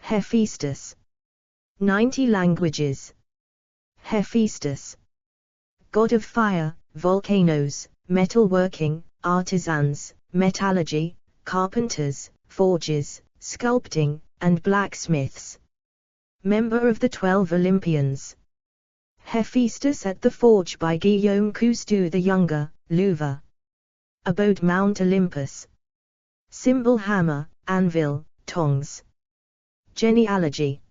Hephaestus. 90 languages. Hephaestus. God of fire, volcanoes, metalworking, artisans, metallurgy, carpenters, forges, sculpting, and blacksmiths. Member of the 12 Olympians. Hephaestus at the forge by Guillaume Cousteau the Younger, Louvre. Abode Mount Olympus. Symbol hammer, anvil, tongs. Genealogy.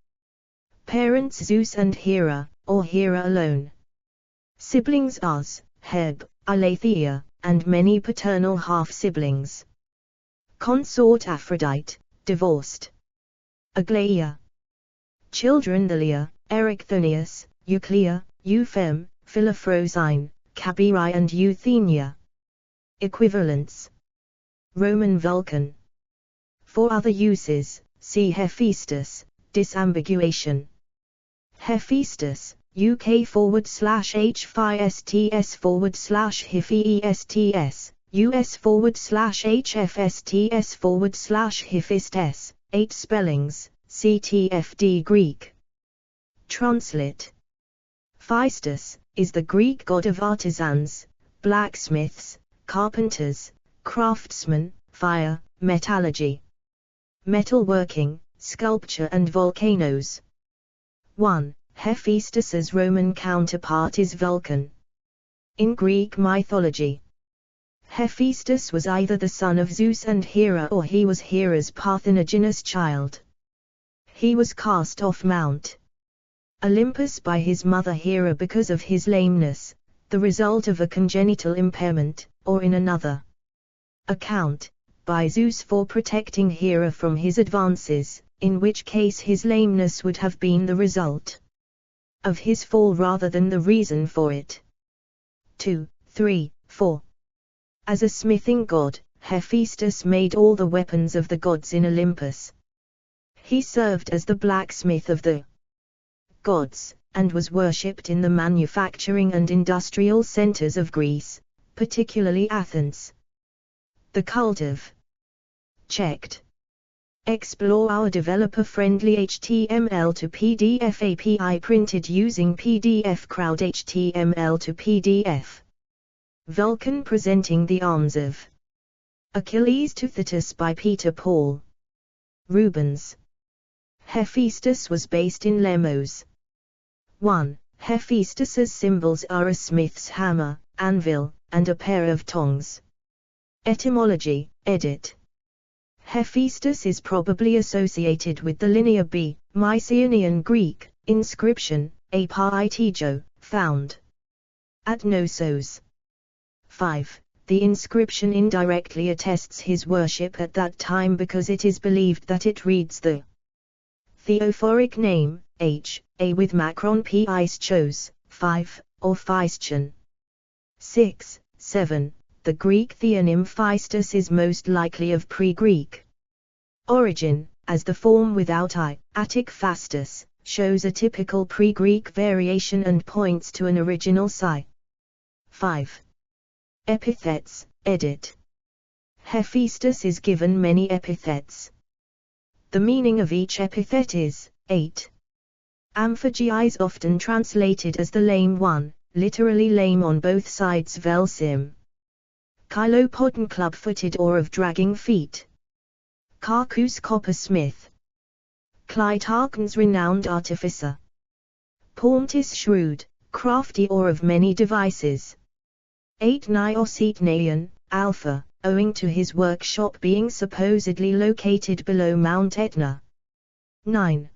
Parents Zeus and Hera, or Hera alone. Siblings Uz, Heb, Aletheia, and many paternal half-siblings. Consort Aphrodite, divorced. Aglaia. Children Thalia, Erichthonius, Euclea, Euphem, Philophrosine, Cabiri and Euthenia. Equivalents. Roman Vulcan. For other uses, see Hephaestus, disambiguation. Hephaestus, UK/Hephaestus/Hephaestus, US/HFSTS/Hephaestus, 8 spellings, CTFD Greek. Translate. Hephaestus is the Greek god of artisans, blacksmiths, carpenters, craftsmen, fire, metallurgy, metalworking, sculpture and volcanoes. 1. Hephaestus's Roman counterpart is Vulcan. In Greek mythology, Hephaestus was either the son of Zeus and Hera or he was Hera's parthenogenous child. He was cast off Mount Olympus by his mother Hera because of his lameness, the result of a congenital impairment, or in another account, by Zeus for protecting Hera from his advances, in which case his lameness would have been the result of his fall rather than the reason for it. 2, 3, 4. As a smithing god, Hephaestus made all the weapons of the gods in Olympus. He served as the blacksmith of the gods, and was worshipped in the manufacturing and industrial centers of Greece, particularly Athens. The cult of checked. Explore our developer-friendly HTML to PDF API printed using PDF Crowd HTML to PDF. Vulcan presenting the arms of Achilles to Thetis by Peter Paul Rubens. Hephaestus was based in Lemos. 1. Hephaestus's symbols are a smith's hammer, anvil, and a pair of tongs. Etymology, edit. Hephaestus is probably associated with the Linear B, Mycenaean Greek, inscription, Apaitijo, found at Knossos. 5. The inscription indirectly attests his worship at that time because it is believed that it reads the theophoric name, H.A. with macron Peischos, 5, or Phaestion. 6, 7. The Greek theonym Hephaestus is most likely of pre-Greek origin, as the form without I, Attic Phastus, shows a typical pre-Greek variation and points to an original Psi. 5. Epithets, edit. Hephaestus is given many epithets. The meaning of each epithet is 8. Amphigies often translated as the lame one, literally lame on both sides velsim. Chylopodon club-footed or of dragging feet. Carcus coppersmith. Clitarchus renowned artificer. Pauntis shrewd, crafty or of many devices. 8 Niosetnaion, Alpha, owing to his workshop being supposedly located below Mount Etna. 9.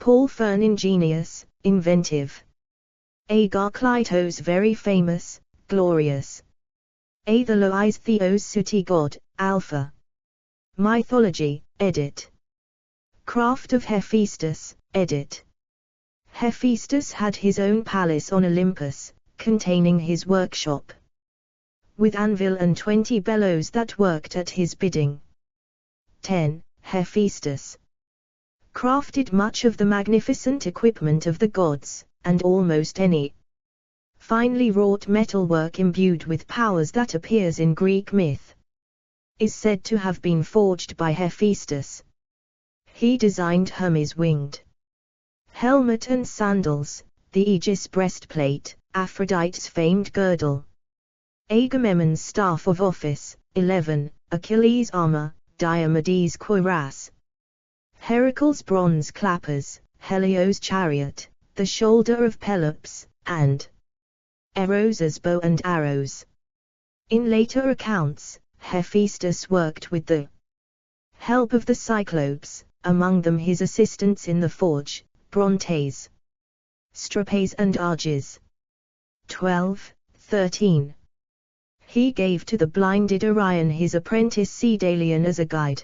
Paul Fern ingenious, inventive. Agar Clytos very famous, glorious. A the Lois Theos Suti god, Alpha. Mythology, edit. Craft of Hephaestus, edit. Hephaestus had his own palace on Olympus, containing his workshop, with anvil and 20 bellows that worked at his bidding. 10. Hephaestus crafted much of the magnificent equipment of the gods, and almost any finely wrought metalwork imbued with powers that appears in Greek myth is said to have been forged by Hephaestus. He designed Hermes' winged helmet and sandals, the Aegis breastplate, Aphrodite's famed girdle, Agamemnon's staff of office, 11, Achilles' armor, Diomedes' cuirass, Heracles' bronze clappers, Helios' chariot, the shoulder of Pelops, and Eros' bow and arrows. In later accounts, Hephaestus worked with the help of the Cyclopes, among them his assistants in the forge, Brontes, Strapes and Arges. 12:13. He gave to the blinded Orion his apprentice Cedalion as a guide.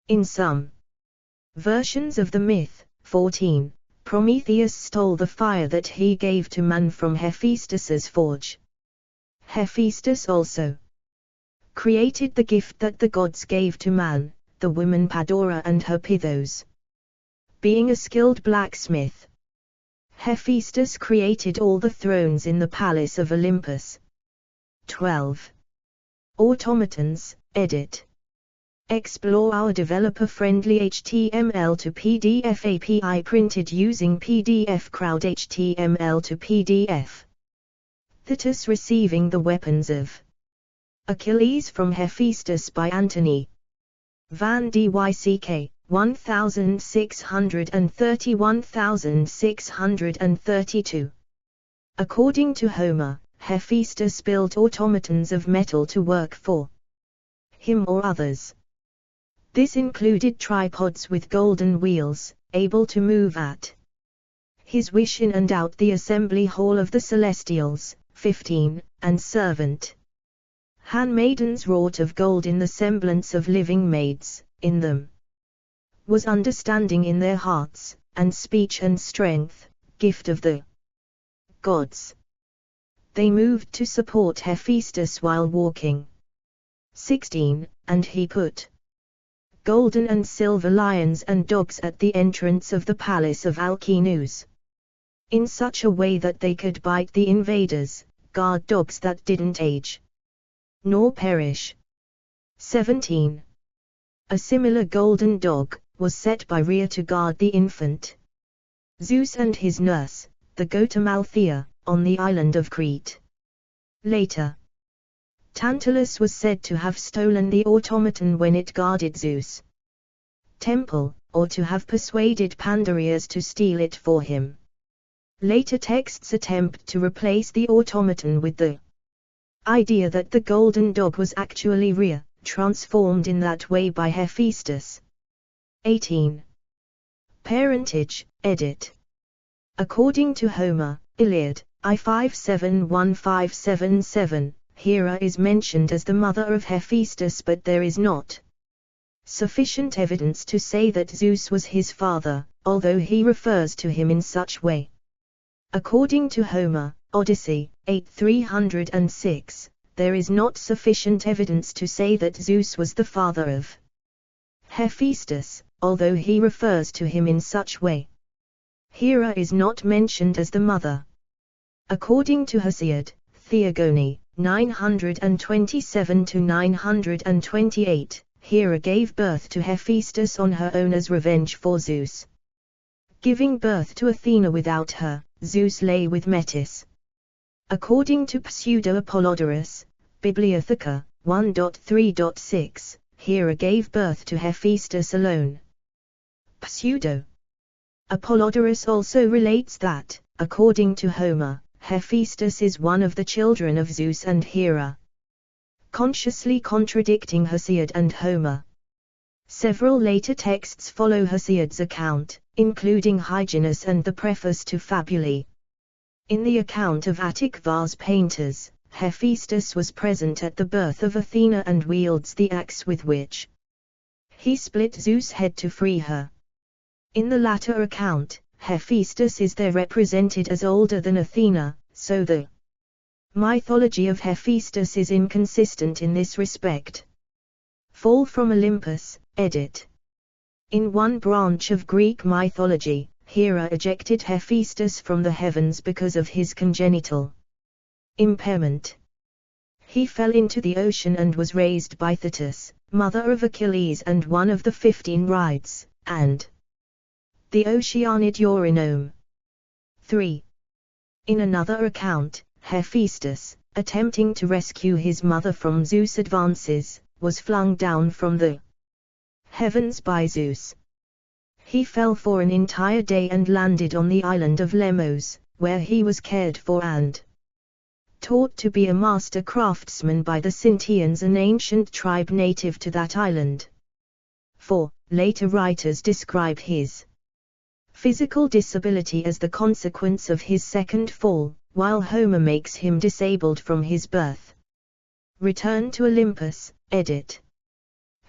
In some versions of the myth, 14, Prometheus stole the fire that he gave to man from Hephaestus's forge. Hephaestus also created the gift that the gods gave to man, the woman Pandora and her Pythos. Being a skilled blacksmith, Hephaestus created all the thrones in the palace of Olympus. 12. Automatons, edit. Explore our developer-friendly HTML to PDF API printed using PDF Crowd HTML to PDF. Thetis receiving the weapons of Achilles from Hephaestus by Antony Van Dyck, 1630–1632. According to Homer, Hephaestus built automatons of metal to work for him or others. This included tripods with golden wheels, able to move at his wish in and out the assembly hall of the Celestials, 15, and servant handmaidens wrought of gold in the semblance of living maids, in them was understanding in their hearts, and speech and strength, gift of the gods. They moved to support Hephaestus while walking. 16, and he put golden and silver lions and dogs at the entrance of the palace of Alcinous, in such a way that they could bite the invaders, guard dogs that didn't age nor perish. 17. A similar golden dog was set by Rhea to guard the infant Zeus and his nurse, the goat Amalthea, on the island of Crete. Later, Tantalus was said to have stolen the automaton when it guarded Zeus' temple, or to have persuaded Pandareus to steal it for him. Later texts attempt to replace the automaton with the idea that the golden dog was actually Rhea, transformed in that way by Hephaestus. 18. Parentage, edit. According to Homer, Iliad, I 5:7-1577, Hera is mentioned as the mother of Hephaestus, but there is not sufficient evidence to say that Zeus was his father, although he refers to him in such way. According to Homer, Odyssey, 8:306, there is not sufficient evidence to say that Zeus was the father of Hephaestus, although he refers to him in such way. Hera is not mentioned as the mother. According to Hesiod, Theogony, 927–928, Hera gave birth to Hephaestus on her own as revenge for Zeus. Giving birth to Athena without her, Zeus lay with Metis. According to Pseudo-Apollodorus, Bibliotheca, 1.3.6, Hera gave birth to Hephaestus alone. Pseudo-Apollodorus also relates that, according to Homer, Hephaestus is one of the children of Zeus and Hera, consciously contradicting Hesiod and Homer. Several later texts follow Hesiod's account, including Hyginus and the preface to Fabulae. In the account of Attic vase painters, Hephaestus was present at the birth of Athena and wields the axe with which he split Zeus' head to free her. In the latter account, Hephaestus is there represented as older than Athena, so the mythology of Hephaestus is inconsistent in this respect. Fall from Olympus, edit. In one branch of Greek mythology, Hera ejected Hephaestus from the heavens because of his congenital impairment. He fell into the ocean and was raised by Thetis, mother of Achilles and one of the 15 rides, and the Oceanid Eurynome. 3. In another account, Hephaestus, attempting to rescue his mother from Zeus' advances, was flung down from the heavens by Zeus. He fell for an entire day and landed on the island of Lemnos, where he was cared for and taught to be a master craftsman by the Sintians, an ancient tribe native to that island. 4. Later writers describe his physical disability as the consequence of his second fall, while Homer makes him disabled from his birth. Return to Olympus, edit.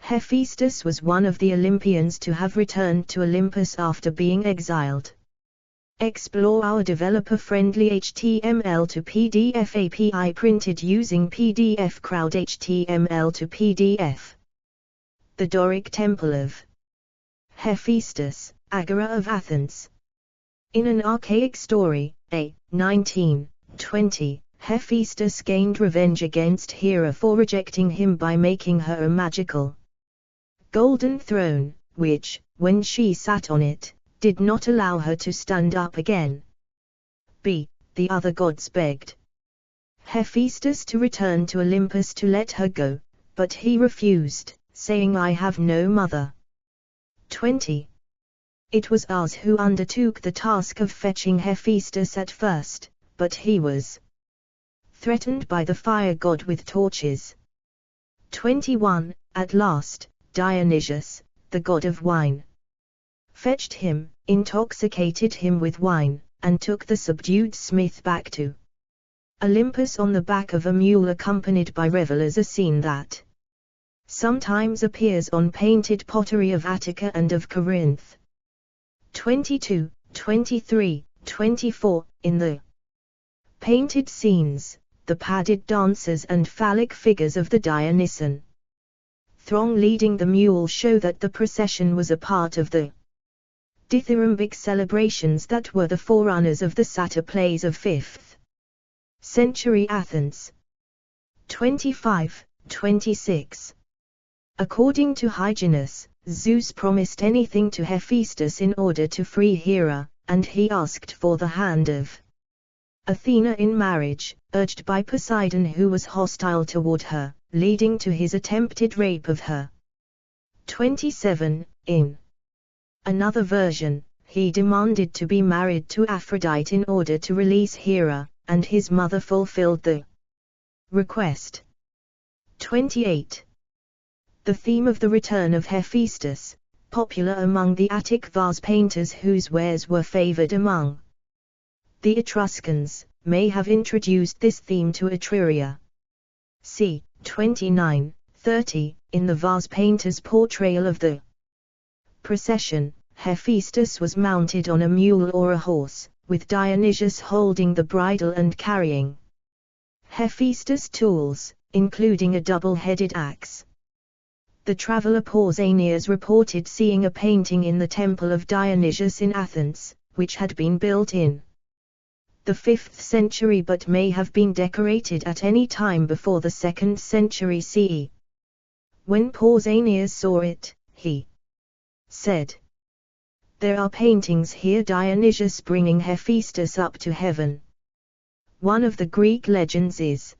Hephaestus was one of the Olympians to have returned to Olympus after being exiled. Explore our developer-friendly HTML to PDF API printed using PDF Crowd HTML to PDF. The Doric Temple of Hephaestus, Agora of Athens. In an archaic story, A. 1920, Hephaestus gained revenge against Hera for rejecting him by making her a magical golden throne, which, when she sat on it, did not allow her to stand up again. B. The other gods begged Hephaestus to return to Olympus to let her go, but he refused, saying, "I have no mother." 20. It was Ars who undertook the task of fetching Hephaestus at first, but he was threatened by the fire god with torches. 21. At last, Dionysius, the god of wine, fetched him, intoxicated him with wine, and took the subdued smith back to Olympus on the back of a mule accompanied by revelers, a scene that sometimes appears on painted pottery of Attica and of Corinth. 22, 23, 24, in the painted scenes, the padded dancers and phallic figures of the Dionysian throng leading the mule show that the procession was a part of the dithyrambic celebrations that were the forerunners of the satyr plays of 5th century Athens. 25, 26. According to Hyginus, Zeus promised anything to Hephaestus in order to free Hera, and he asked for the hand of Athena in marriage, urged by Poseidon, who was hostile toward her, leading to his attempted rape of her. 27. In another version, he demanded to be married to Aphrodite in order to release Hera, and his mother fulfilled the request. 28. The theme of the return of Hephaestus, popular among the Attic vase painters whose wares were favored among the Etruscans, may have introduced this theme to Etruria. C. 29, 30, in the vase painter's portrayal of the procession, Hephaestus was mounted on a mule or a horse, with Dionysius holding the bridle and carrying Hephaestus' tools, including a double-headed axe. The traveler Pausanias reported seeing a painting in the temple of Dionysius in Athens, which had been built in the 5th century but may have been decorated at any time before the 2nd century CE. When Pausanias saw it, he said, "There are paintings here, Dionysius bringing Hephaestus up to heaven." One of the Greek legends is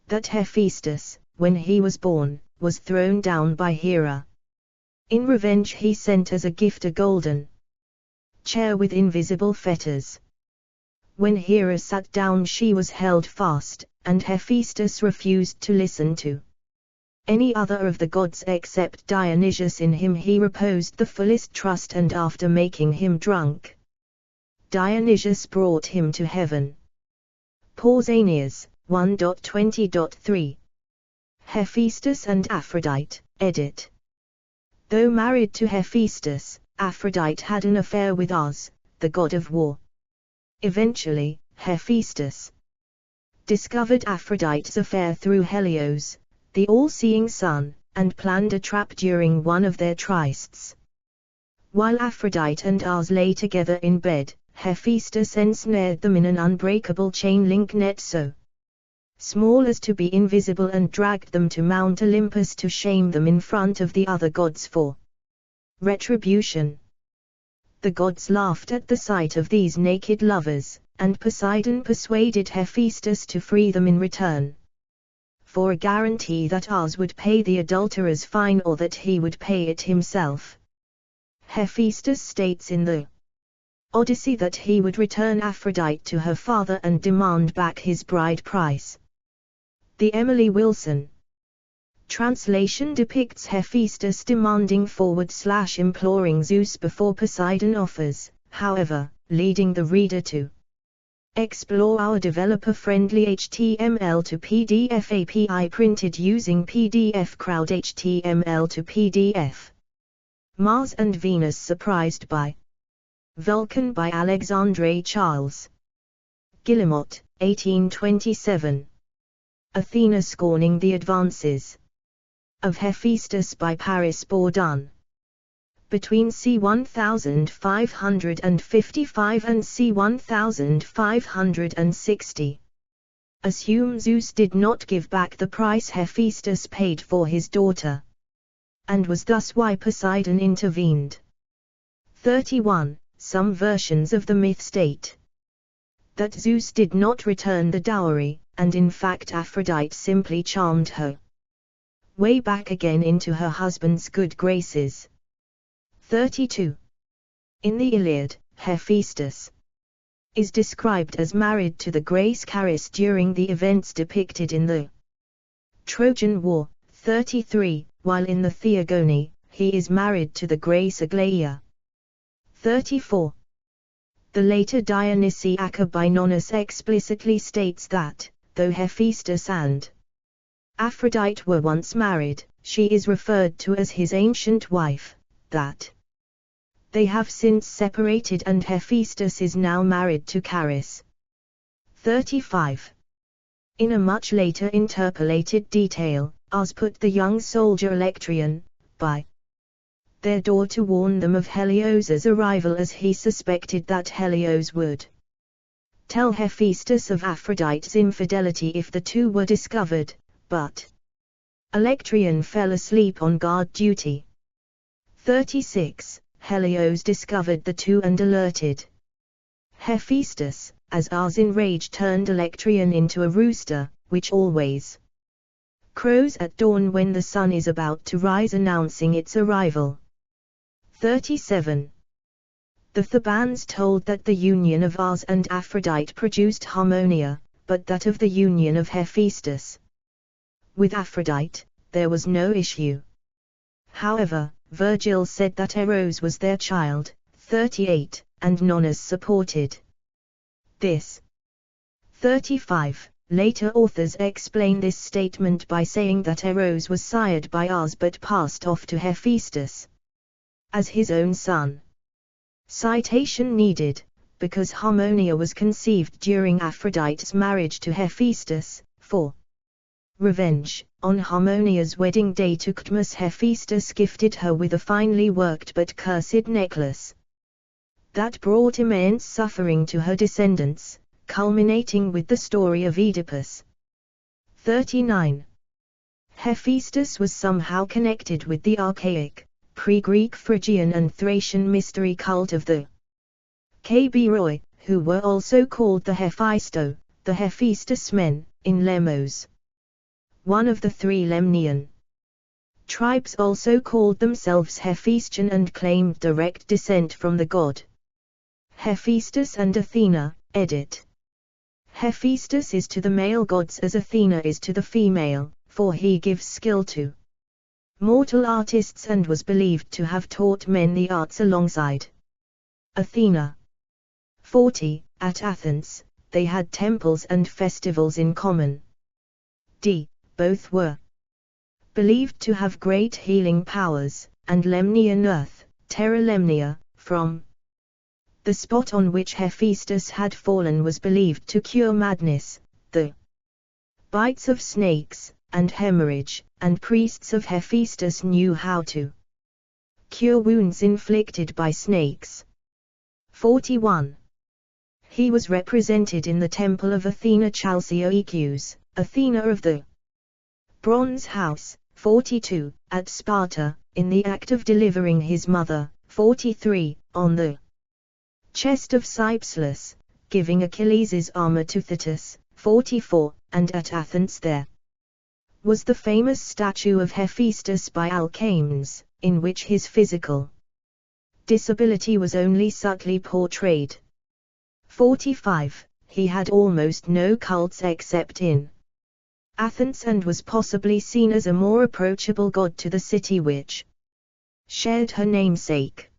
that Hephaestus, when he was born, was thrown down by Hera. In revenge he sent as a gift a golden chair with invisible fetters. When Hera sat down she was held fast, and Hephaestus refused to listen to any other of the gods except Dionysius. In him he reposed the fullest trust, and after making him drunk, Dionysius brought him to heaven. Pausanias, 1.20.3. Hephaestus and Aphrodite, edit. Though married to Hephaestus, Aphrodite had an affair with Ars, the god of war. Eventually, Hephaestus discovered Aphrodite's affair through Helios, the all-seeing sun, and planned a trap during one of their trysts. While Aphrodite and Ars lay together in bed, Hephaestus ensnared them in an unbreakable chain-link net so small as to be invisible and dragged them to Mount Olympus to shame them in front of the other gods for Retribution. The gods laughed at the sight of these naked lovers, and Poseidon persuaded Hephaestus to free them in return for a guarantee that Ares would pay the adulterer's fine or that he would pay it himself. Hephaestus states in the Odyssey that he would return Aphrodite to her father and demand back his bride price. The Emily Wilson translation depicts Hephaestus demanding /imploring Zeus before Poseidon offers, however, leading the reader to explore our developer-friendly HTML to PDF API printed using PDF Crowd HTML to PDF. Mars and Venus surprised by Vulcan by Alexandre Charles Guillemot, 1827. Athena scorning the advances of Hephaestus by Paris Bourdon. Between c. 1555 and c. 1560. Assume Zeus did not give back the price Hephaestus paid for his daughter, and was thus why Poseidon intervened. 31. Some versions of the myth state that Zeus did not return the dowry, and in fact Aphrodite simply charmed her way back again into her husband's good graces. 32. In the Iliad, Hephaestus is described as married to the Grace Charis during the events depicted in the Trojan War. 33, while in the Theogony, he is married to the Grace Aglaia. 34. The later Dionysiaca by Nonnus explicitly states that, though Hephaestus and Aphrodite were once married, she is referred to as his ancient wife, that they have since separated and Hephaestus is now married to Charis. 35. In a much later interpolated detail, Ares put the young soldier Electrian, by their door to warn them of Helios's arrival as he suspected that Helios would tell Hephaestus of Aphrodite's infidelity if the two were discovered, but Electrian fell asleep on guard duty. 36. Helios discovered the two and alerted Hephaestus, as Ares in rage turned Electrian into a rooster, which always crows at dawn when the sun is about to rise, announcing its arrival. 37. The Thebans told that the union of Ares and Aphrodite produced Harmonia, but that of the union of Hephaestus with Aphrodite, there was no issue. However, Virgil said that Eros was their child. 38, and Nonnus supported this. 35. Later authors explain this statement by saying that Eros was sired by Ares but passed off to Hephaestus as his own son. Citation needed, because Harmonia was conceived during Aphrodite's marriage to Hephaestus. 4. Revenge. On Harmonia's wedding day to Cadmus, Hephaestus gifted her with a finely worked but cursed necklace that brought immense suffering to her descendants, culminating with the story of Oedipus. 39. Hephaestus was somehow connected with the archaic, pre-Greek Phrygian and Thracian mystery cult of the Kbiroi, who were also called the Hephaesto, the Hephaestus men, in Lemos. One of the three Lemnian tribes also called themselves Hephaestion and claimed direct descent from the god Hephaestus and Athena. Edit. Hephaestus is to the male gods as Athena is to the female, for he gives skill to mortal artists and was believed to have taught men the arts alongside Athena. 40. At Athens, they had temples and festivals in common. D. Both were believed to have great healing powers, and Lemnian earth, Terra Lemnia, from the spot on which Hephaestus had fallen, was believed to cure madness, the bites of snakes, and hemorrhage, and priests of Hephaestus knew how to cure wounds inflicted by snakes. 41. He was represented in the temple of Athena Chalcioecus, Athena of the Bronze House. 42. at Sparta, in the act of delivering his mother, 43, on the chest of Cypselus, giving Achilles' armor to Thetis, 44, and at Athens there was the famous statue of Hephaestus by Alcmaeus, in which his physical disability was only subtly portrayed. 45. He had almost no cults except in Athens and was possibly seen as a more approachable god to the city which shared her namesake.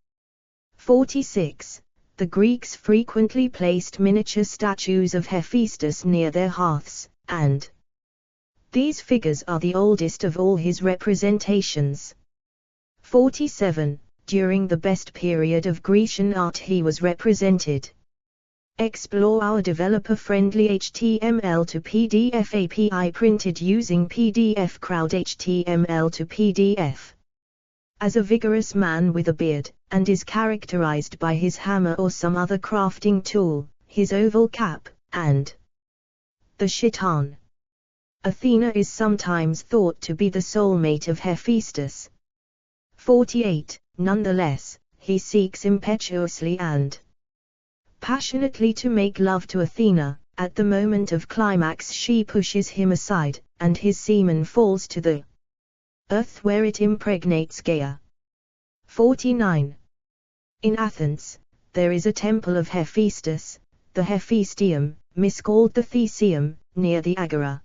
46. The Greeks frequently placed miniature statues of Hephaestus near their hearths, and these figures are the oldest of all his representations. 47. During the best period of Grecian art he was represented. Explore our developer-friendly HTML to PDF API printed using PDF Crowd HTML to PDF. As a vigorous man with a beard, and is characterized by his hammer or some other crafting tool, his oval cap, and the chiton. Athena is sometimes thought to be the soulmate of Hephaestus. 48. Nonetheless, he seeks impetuously and passionately to make love to Athena. At the moment of climax she pushes him aside, and his semen falls to the earth where it impregnates Gaia. 49. In Athens, there is a temple of Hephaestus, the Hephaestium, miscalled the Theseum, near the Agora.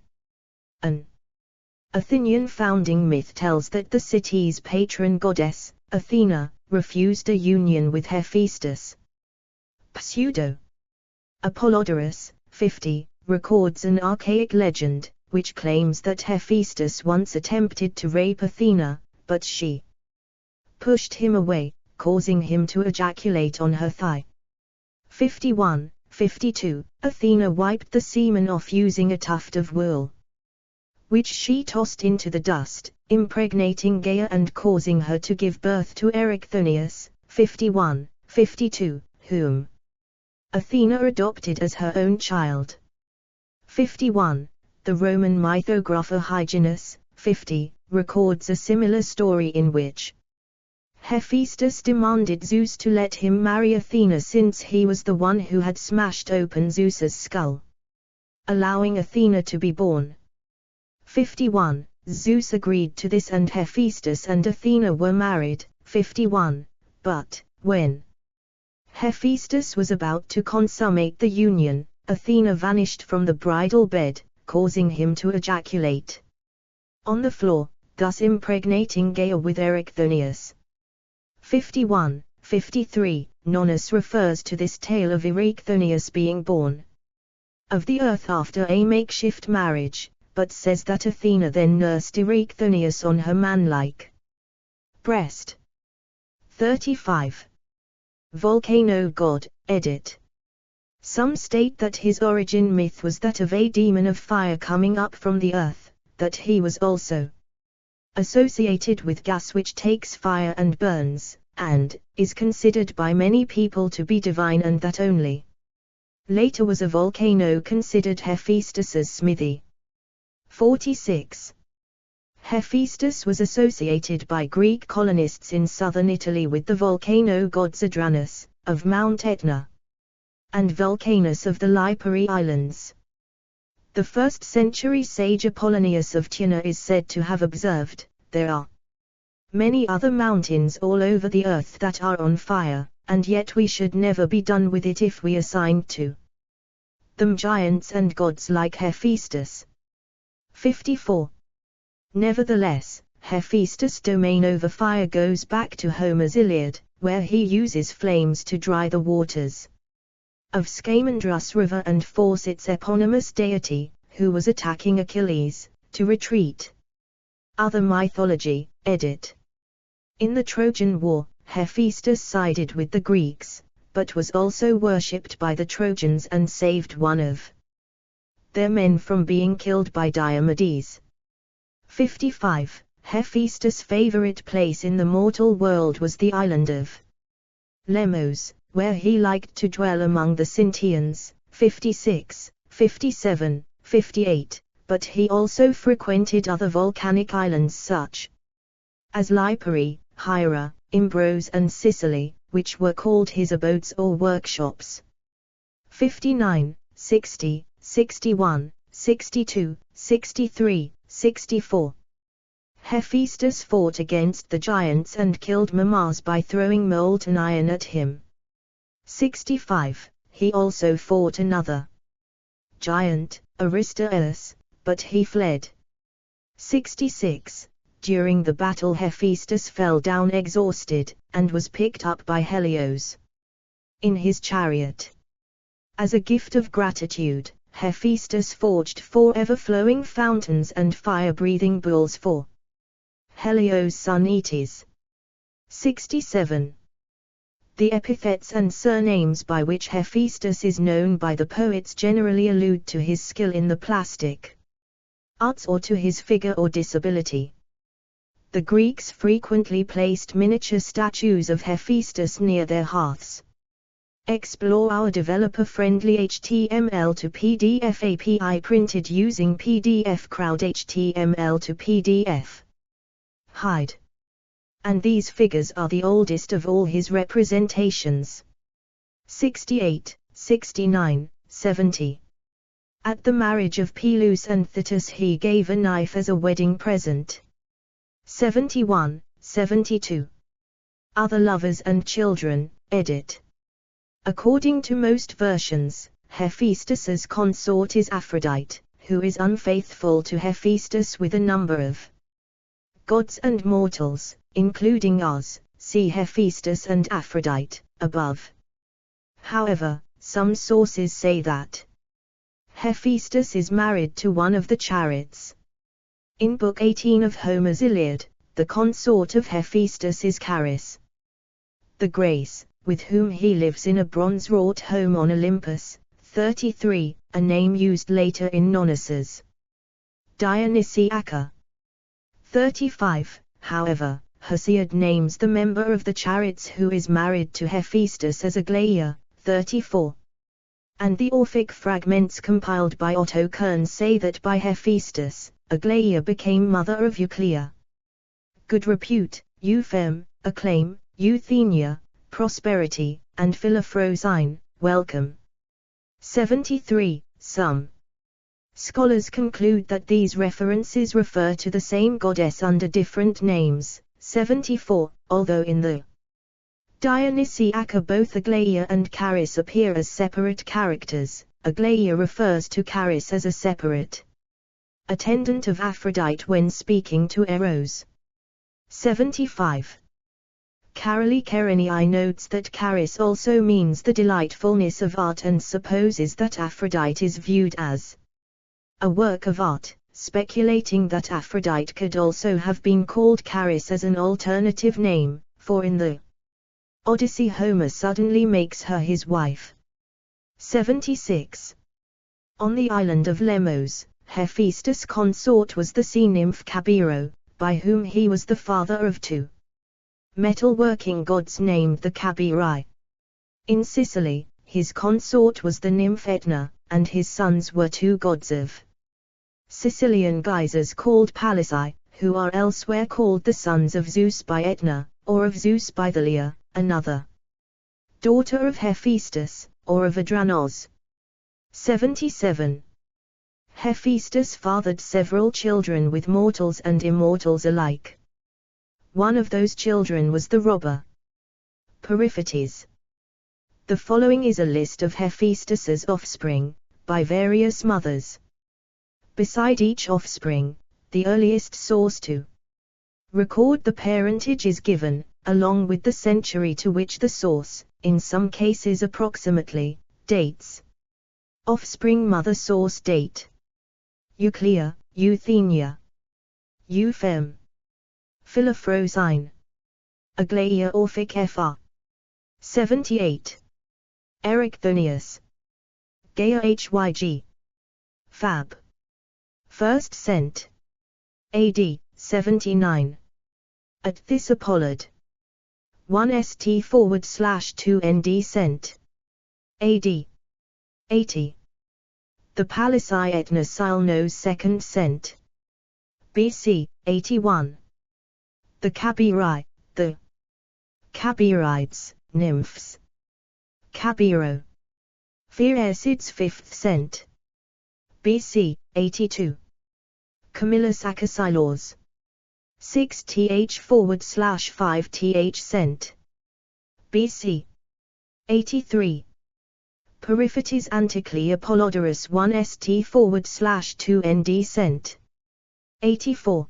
An Athenian founding myth tells that the city's patron goddess, Athena, refused a union with Hephaestus. Pseudo Apollodorus, 50, records an archaic legend, which claims that Hephaestus once attempted to rape Athena, but she pushed him away, causing him to ejaculate on her thigh. 51, 52, Athena wiped the semen off using a tuft of wool, which she tossed into the dust, impregnating Gaia and causing her to give birth to Erycthonius, 51, 52, whom Athena adopted as her own child. 51. The Roman mythographer Hyginus, 50, records a similar story in which Hephaestus demanded Zeus to let him marry Athena since he was the one who had smashed open Zeus's skull, allowing Athena to be born. 51. Zeus agreed to this and Hephaestus and Athena were married. 51. But, when Hephaestus was about to consummate the union, Athena vanished from the bridal bed, causing him to ejaculate on the floor, thus impregnating Gaia with Erycthonius. 51, 53, Nonnus refers to this tale of Erycthonius being born of the earth after a makeshift marriage, but says that Athena then nursed Erycthonius on her manlike breast. 35. Volcano God, edit. Some state that his origin myth was that of a demon of fire coming up from the earth, that he was also associated with gas which takes fire and burns, and is considered by many people to be divine, and that only later was a volcano considered Hephaestus's smithy. 46. Hephaestus was associated by Greek colonists in southern Italy with the volcano god Zadranus, of Mount Etna, and Vulcanus of the Lipari Islands. The 1st century sage Apollonius of Tyana is said to have observed, there are many other mountains all over the earth that are on fire, and yet we should never be done with it if we assigned to them giants and gods like Hephaestus. 54. Nevertheless, Hephaestus' domain over fire goes back to Homer's Iliad, where he uses flames to dry the waters of Scamandrus River and force its eponymous deity, who was attacking Achilles, to retreat. Other mythology, edit. In the Trojan War, Hephaestus sided with the Greeks, but was also worshipped by the Trojans and saved one of their men from being killed by Diomedes. 55. Hephaestus' favorite place in the mortal world was the island of Lemnos, where he liked to dwell among the Sintians. 56, 57, 58, but he also frequented other volcanic islands such as Lipari, Hira, Imbros and Sicily, which were called his abodes or workshops. 59, 60, 61, 62, 63, 64. Hephaestus fought against the giants and killed Mimas by throwing molten iron at him. 65. He also fought another giant, Aristaeus, but he fled. 66. During the battle Hephaestus fell down exhausted, and was picked up by Helios in his chariot. As a gift of gratitude, Hephaestus forged 4 ever-flowing fountains and fire-breathing bulls for Helios' son Eetes. 67. The epithets and surnames by which Hephaestus is known by the poets generally allude to his skill in the plastic arts or to his figure or disability. The Greeks frequently placed miniature statues of Hephaestus near their hearths. Explore our developer-friendly HTML to PDF API printed using PDF Crowd HTML to PDF. Hide. And these figures are the oldest of all his representations. 68, 69, 70. At the marriage of Pelus and Thetis he gave a knife as a wedding present. 71, 72. Other lovers and children, edit. According to most versions, Hephaestus's consort is Aphrodite, who is unfaithful to Hephaestus with a number of gods and mortals, including us, see Hephaestus and Aphrodite, above. However, some sources say that Hephaestus is married to one of the chariots. In Book 18 of Homer's Iliad, the consort of Hephaestus is Charis, the Grace, with whom he lives in a bronze-wrought home on Olympus. 33, a name used later in Nonnasus. Dionysiaca. 35, however, Hesiod names the member of the chariots who is married to Hephaestus as Aglaia. 34. And the Orphic fragments compiled by Otto Kern say that by Hephaestus, Aglaia became mother of Euclea. Good repute, Eupheme, acclaim, Euthenia, prosperity, and Philophrosyne, welcome. 73. Some scholars conclude that these references refer to the same goddess under different names. 74. Although in the Dionysiaca both Aglaia and Charis appear as separate characters, Aglaia refers to Charis as a separate attendant of Aphrodite when speaking to Eros. 75. Karoli Kerenii notes that Charis also means the delightfulness of art and supposes that Aphrodite is viewed as a work of art, speculating that Aphrodite could also have been called Charis as an alternative name, for in the Odyssey Homer suddenly makes her his wife. 76. On the island of Lemnos, Hephaestus' consort was the sea nymph Cabiro, by whom he was the father of 2 metalworking gods named the Cabiri. In Sicily, his consort was the nymph Etna, and his sons were 2 gods of Sicilian geysers called Palisi, who are elsewhere called the sons of Zeus by Etna, or of Zeus by Thalia, another daughter of Hephaestus, or of Adranos. 77. Hephaestus fathered several children with mortals and immortals alike. One of those children was the robber Periphetes. The following is a list of Hephaestus's offspring, by various mothers. Beside each offspring, the earliest source to record the parentage is given, along with the century to which the source, in some cases approximately, dates. Offspring mother source date: Euclea, Euthenia, Eupheme, Philophrosyne, Aglaia Orphic Fr. 78. Erichthonius, Gaia Hyg. Fab. First cent. AD, 79. At this Apollod. 1 st/2 nd cent. AD. 80. The Palisi Etna Silnos 2nd cent. BC, 81. The Cabiri, the Cabirides, nymphs. Cabiro. Phaeacids 5th cent. BC, 82. Camillus acacylors. 6th/5th cent. BC. 83. Periphetes antically Apollodorus 1st/2nd cent. 84.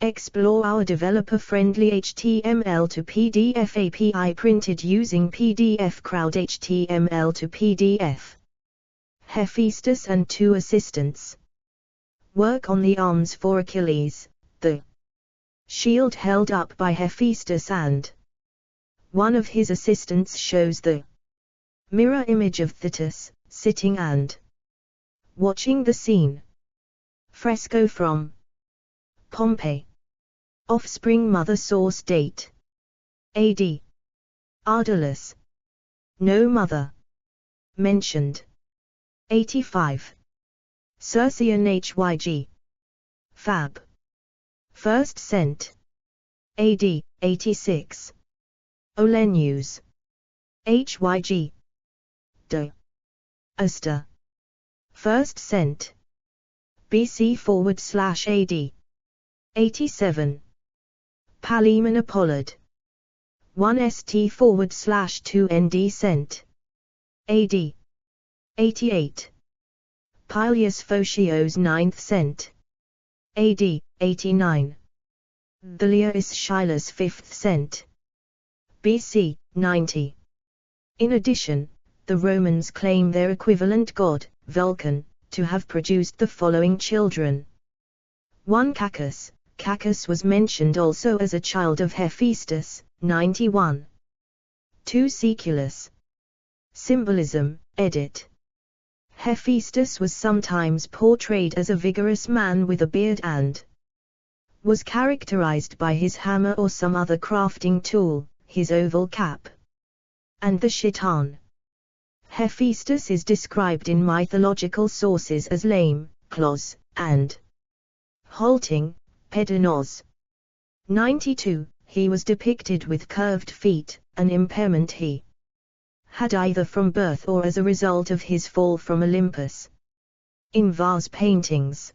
Explore our developer-friendly HTML to PDF API printed using PDF Crowd HTML to PDF. Hephaestus and 2 assistants. Work on the arms for Achilles, the shield held up by Hephaestus, and one of his assistants shows the mirror image of Thetis, sitting and watching the scene. Fresco from Pompeii. Offspring mother source date. AD. Ardalus. No mother mentioned. 85. Circean Hyg. Fab. 1st cent. AD. 86. Oleneus. Hyg. De. Aster. 1st cent. BC/AD. 87. Palemon Apollod. 1st/2nd cent. AD. 88. Pylius Phocios 9th cent. AD. 89. Thalius Schilus 5th cent. BC. 90. In addition, the Romans claim their equivalent god, Vulcan, to have produced the following children. 1. Cacus. Cacus was mentioned also as a child of Hephaestus, 91. 2. Caeculus. Symbolism, edit. Hephaestus was sometimes portrayed as a vigorous man with a beard and was characterized by his hammer or some other crafting tool, his oval cap, and the chiton. Hephaestus is described in mythological sources as lame, clos, and halting, pedanos. 92. He was depicted with curved feet, an impairment he had either from birth or as a result of his fall from Olympus. In vase paintings,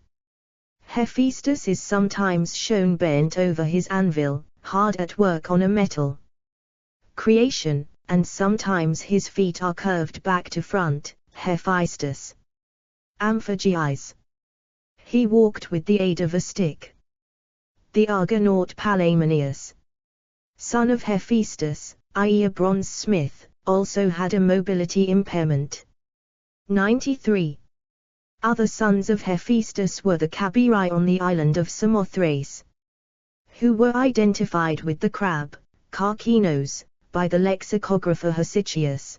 Hephaestus is sometimes shown bent over his anvil, hard at work on a metal creation, and sometimes his feet are curved back to front, Hephaestus. Amphigies. He walked with the aid of a stick. The Argonaut Palamonius, son of Hephaestus, i.e. a bronze smith, also had a mobility impairment. 93. Other sons of Hephaestus were the Cabiri on the island of Samothrace, who were identified with the crab, Carcinos, by the lexicographer Hesychius.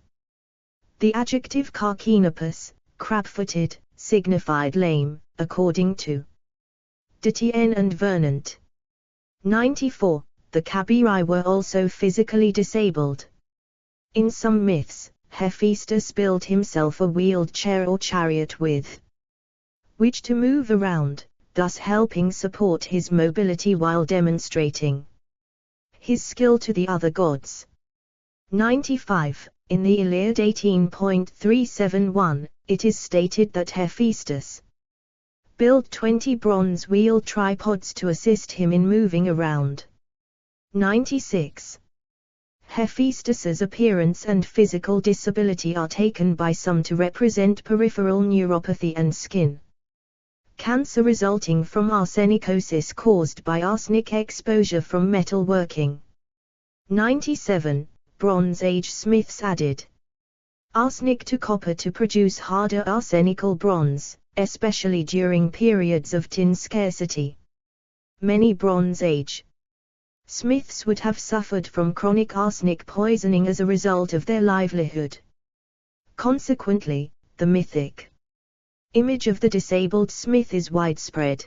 The adjective carcinopus, crab-footed, signified lame, according to Detienne and Vernant. 94. The Cabiri were also physically disabled. In some myths, Hephaestus built himself a wheeled chair or chariot with which to move around, thus helping support his mobility while demonstrating his skill to the other gods. 95. In the Iliad 18.371, it is stated that Hephaestus built 20 bronze wheel tripods to assist him in moving around. 96. Hephaestus's appearance and physical disability are taken by some to represent peripheral neuropathy and skin cancer resulting from arsenicosis caused by arsenic exposure from metal working. 97. Bronze Age smiths added arsenic to copper to produce harder arsenical bronze, especially during periods of tin scarcity. Many Bronze Age smiths would have suffered from chronic arsenic poisoning as a result of their livelihood. Consequently, the mythic image of the disabled smith is widespread.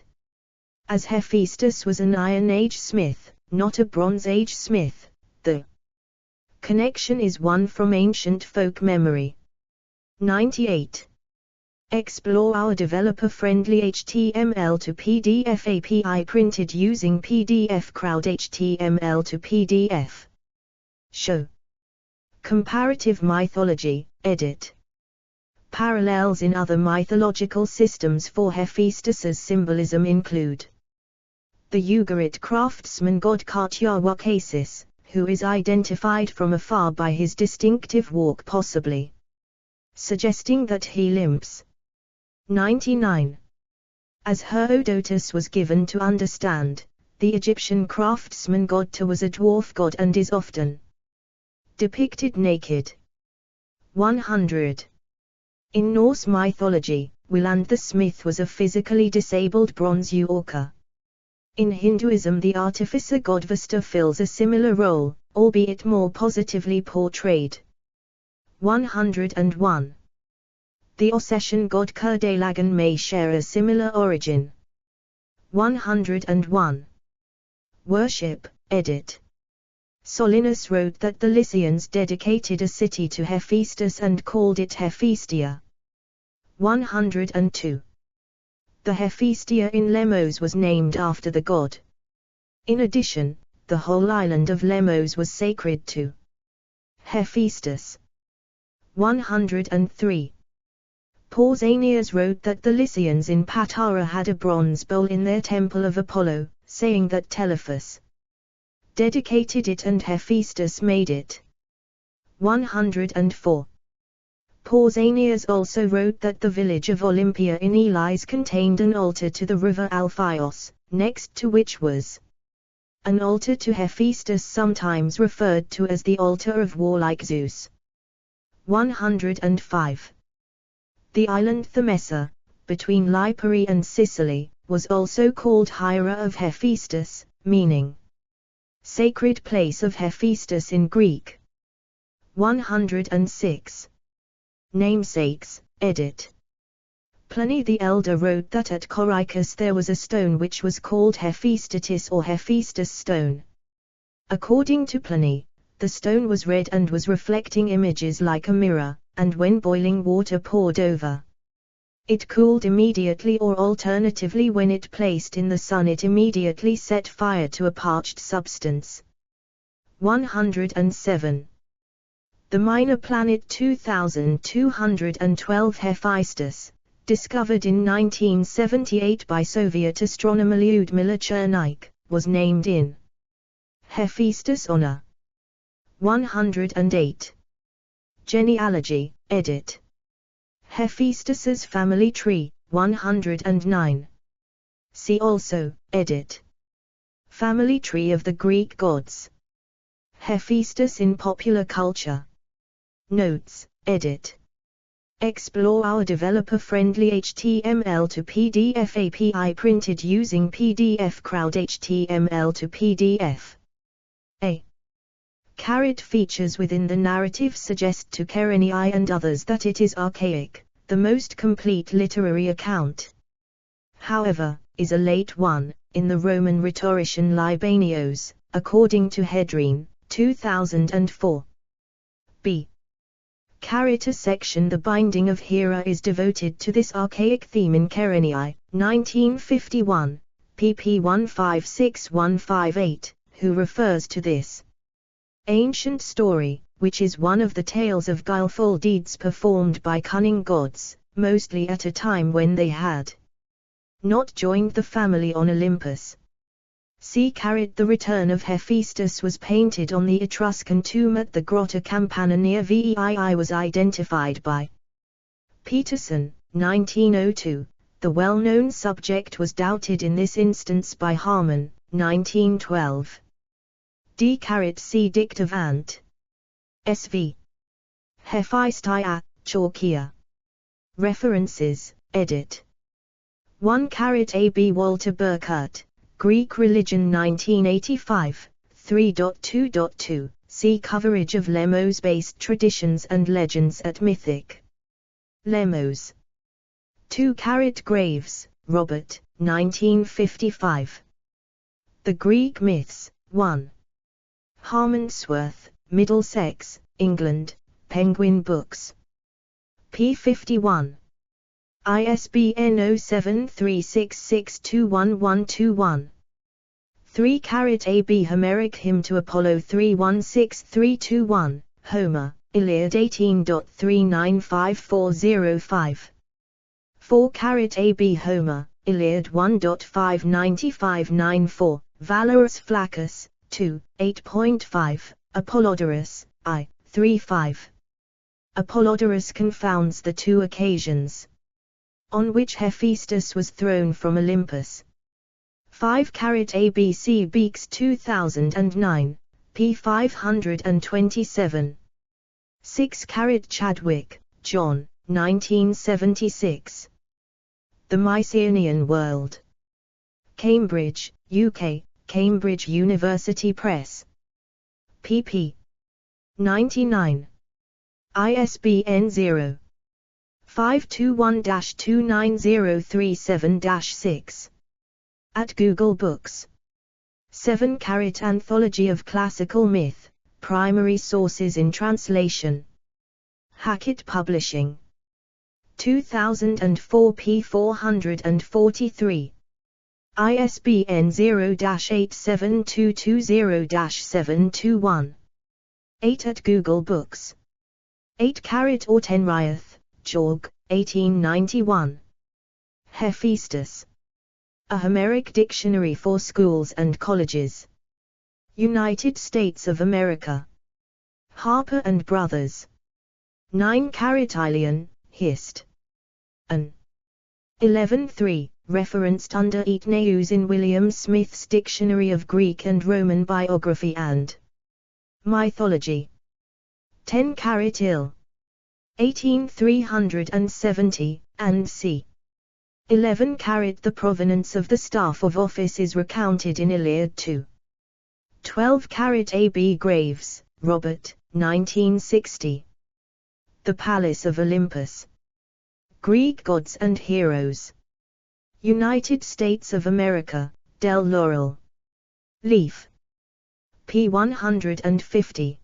As Hephaestus was an Iron Age smith, not a Bronze Age smith, the connection is one from ancient folk memory. 98. Explore our developer-friendly HTML to PDF API printed using PDF Crowd HTML to PDF. Show comparative mythology, edit. Parallels in other mythological systems for Hephaestus's symbolism include the Ugarit craftsman god Hephaestus, who is identified from afar by his distinctive walk, possibly suggesting that he limps. 99. As Herodotus was given to understand, the Egyptian craftsman god Ptah was a dwarf god and is often depicted naked. 100. In Norse mythology, Wieland the smith was a physically disabled bronze worker. In Hinduism, the artificer god Vesta fills a similar role, albeit more positively portrayed. 101. The Ossetian god Kurdalagan may share a similar origin. 101. Worship, edit. Solinus wrote that the Lycians dedicated a city to Hephaestus and called it Hephaestia. 102. The Hephaestia in Lemos was named after the god. In addition, the whole island of Lemos was sacred to Hephaestus. 103. Pausanias wrote that the Lycians in Patara had a bronze bowl in their temple of Apollo, saying that Telephus dedicated it and Hephaestus made it. 104. Pausanias also wrote that the village of Olympia in Elis contained an altar to the river Alpheus, next to which was an altar to Hephaestus, sometimes referred to as the altar of warlike Zeus. 105. The island Thamessa, between Lipari and Sicily, was also called Hera of Hephaestus, meaning sacred place of Hephaestus in Greek. 106. Namesakes, edit. Pliny the Elder wrote that at Corycus there was a stone which was called Hephaestus or Hephaestus stone. According to Pliny, the stone was red and was reflecting images like a mirror, and when boiling water poured over it cooled immediately, or alternatively when it placed in the sun it immediately set fire to a parched substance. 107. The minor planet 2212 Hephaestus, discovered in 1978 by Soviet astronomer Lyudmila Chernik, was named in Hephaestus' honor. 108. Genealogy, edit. Hephaestus's family tree, 109. See also, edit. Family tree of the Greek gods. Hephaestus in popular culture. Notes, edit. Explore our developer-friendly HTML to PDF API printed using PDF Crowd HTML to PDF. A. Features within the narrative suggest to Kerenii and others that it is archaic, the most complete literary account, however, is a late one, in the Roman rhetorician Libanios, according to Hedrine, 2004. B. A section The Binding of Hera is devoted to this archaic theme in Kerenii, 1951, pp 156158, who refers to this ancient story, which is one of the tales of guileful deeds performed by cunning gods, mostly at a time when they had not joined the family on Olympus. C. The return of Hephaestus was painted on the Etruscan tomb at the Grotta Campana near Veii was identified by Peterson, 1902. The well-known subject was doubted in this instance by Harmon, 1912. D. C. Dictavant. SV. Hephaestia, Chalkia. References, edit. 1. A. B. Walter Burkert, Greek Religion 1985, 3.2.2, see coverage of Lemos-based traditions and legends at Mythic Lemos. 2. Graves, Robert, 1955. The Greek Myths, 1. Harmondsworth, Middlesex, England, Penguin Books. p. 51. ISBN 0736621121. 3 AB Homeric Hymn to Apollo 316321, Homer, Iliad 18.395405. 4 AB Homer, Iliad 1.59594, Valorous Flaccus, 2, 8.5, Apollodorus, I, 3.5. Apollodorus confounds the two occasions on which Hephaestus was thrown from Olympus. 5 ABC Beeks 2009, p. 527. 6 Chadwick, John, 1976. The Mycenaean World. Cambridge, UK, Cambridge University Press. pp. 99. ISBN 0. 521-29037-6. At Google Books. 7 Anthology of Classical Myth, Primary Sources in Translation. Hackett Publishing. 2004 p. 443. ISBN 0-87220-721. 8 at Google Books. 8 Ortenriath, Georg, 1891. Hephaestus. A Homeric Dictionary for Schools and Colleges. United States of America. Harper and Brothers. 9 Ilion, Hist. An. 11.3, referenced under Eatneus in William Smith's Dictionary of Greek and Roman Biography and Mythology. 10 Il. 18370, and c. 11 The provenance of the staff of office is recounted in Iliad 2. 12 AB Graves, Robert, 1960. The Palace of Olympus. Greek Gods and Heroes. United States of America, Del Laurel. Leaf. p. 150.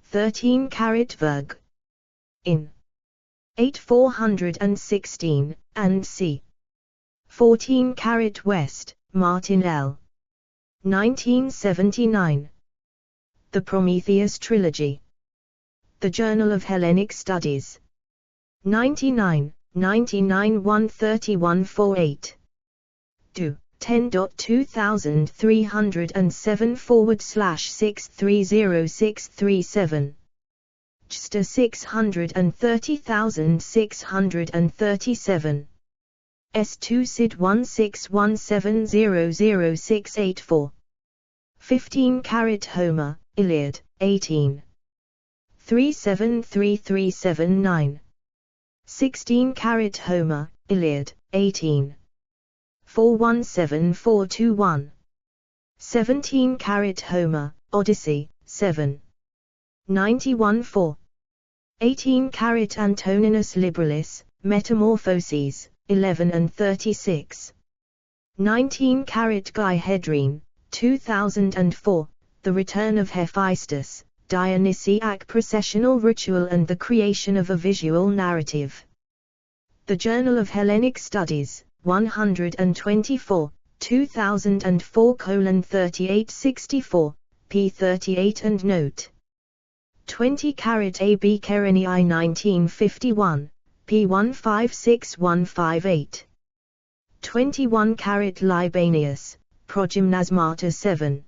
13 Verg. In. 8416, and c. 14 West, Martin L. 1979. The Prometheus Trilogy. The Journal of Hellenic Studies. 99, 13148. Do. 10.2307/630637. JSTA 630,637. S2 SID 1617000684. 15 Homer, Iliad, 18. 373379. 16 Homer, Iliad, 18. 417421. 17 Homer, Odyssey, 7. 91-4. 18 Antoninus Liberalis, Metamorphoses, 11 and 36. 19 Guy Hedrine, 2004, The Return of Hephaestus, Dionysiac Processional Ritual and the Creation of a Visual Narrative. The Journal of Hellenic Studies, 124, 2004:3864, p. 38 and note. 20 AB Kerenii 1951, p. 156158. 21 Libanius, Progymnasmata 7.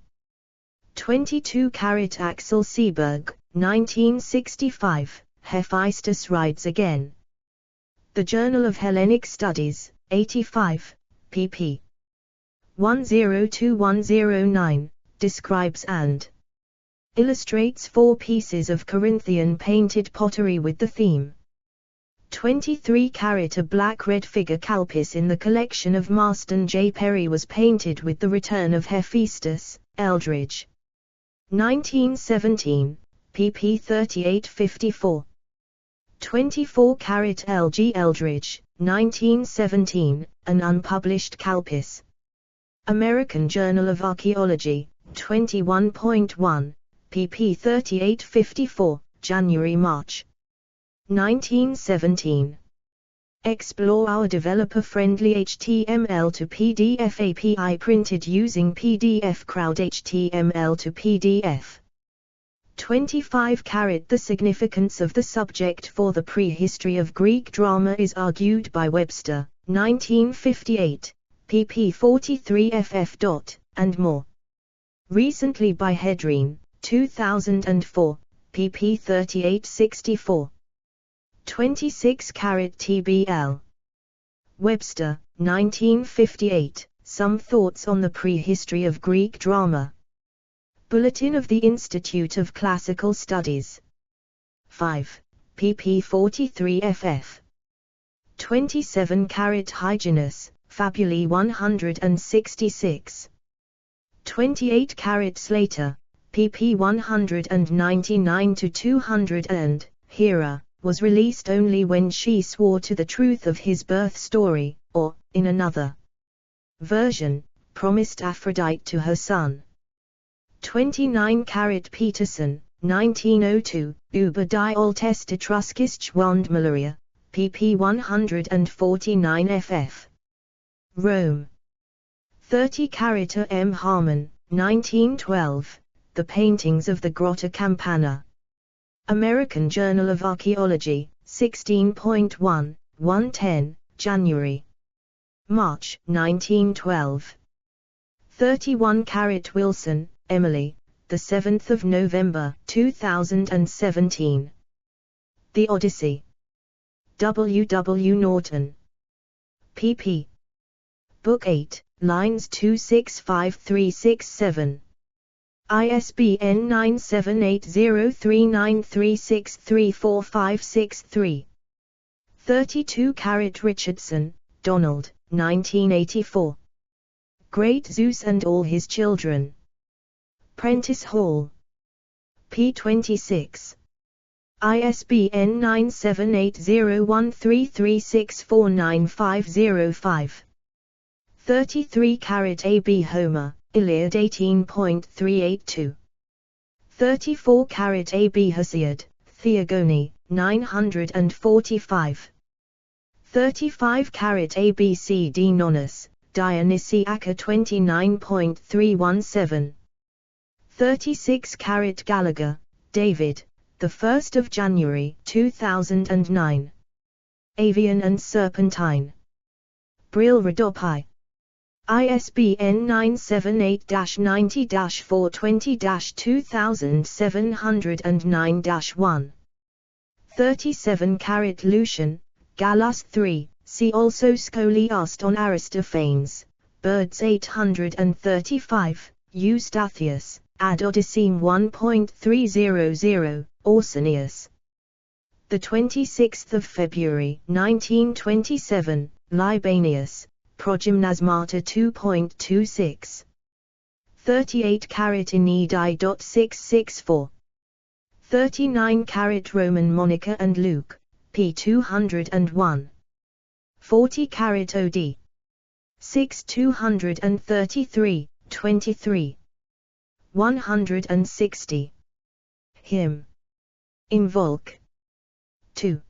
22 Axel Seeberg, 1965, Hephaestus Rides Again. The Journal of Hellenic Studies, 85, pp. 102109, describes and illustrates 4 pieces of Corinthian painted pottery with the theme. 23 A black-red figure Calpis in the collection of Marston J. Perry was painted with the return of Hephaestus, Eldridge. 1917, pp. 38-54. 24 L. G. Eldridge, 1917, an unpublished Calpis. American Journal of Archaeology, 21.1, pp. 38-54, January-March. 1917. Explore our developer-friendly HTML to PDF API printed using PDF Crowd HTML to PDF. 25. The significance of the subject for the prehistory of Greek drama is argued by Webster, 1958, pp. 43 ff. and more. Recently by Hedreen, 2004, pp. 38-64. 26. TBL. Webster, 1958, Some Thoughts on the Prehistory of Greek Drama. Bulletin of the Institute of Classical Studies. 5. pp. 43 ff. 27. Hyginus, Fabulae 166. 28. Slater, pp. 199-200 and Hera was released only when she swore to the truth of his birth story, or, in another version, promised Aphrodite to her son. 29. Peterson, 1902, Über die Altes Etruskische Wandmalerie, pp. 149 ff. Rome. 30. M. Harmon, 1912, The Paintings of the Grotta Campana. American Journal of Archaeology, 16.1, 110, January. March, 1912. 31. Wilson, Emily, the 7th of November, 2017. The Odyssey. W. W. Norton. pp. Book 8, lines 265-367. ISBN 9780393634563. 32. Richardson, Donald, 1984. Great Zeus and All His Children. Prentice Hall. p. 26. ISBN 9780133649505. 33. A. B. Homer, Iliad 18.382. 34. A. B. Hesiod, Theogony, 945. 35. A. B. C. D. Nonnus, Dionysiaca 29.317. 36. Gallagher, David, the 1st of January 2009. Avian and Serpentine. Brill Rodopi. ISBN 978-90-420-2709-1. 37. Lucian, Gallus 3, see also Scholiast on Aristophanes, Birds 835, Eustathius, Ad Odysseen 1.300, Orsinius. The 26th of February 1927, Libanius, Progymnasmata 2.26. 38. Enedi.664. 39. Roman Monica and Luke, p. 201. 40. OD. 6. 233, 23. 160. Hymn. In Volk. 2.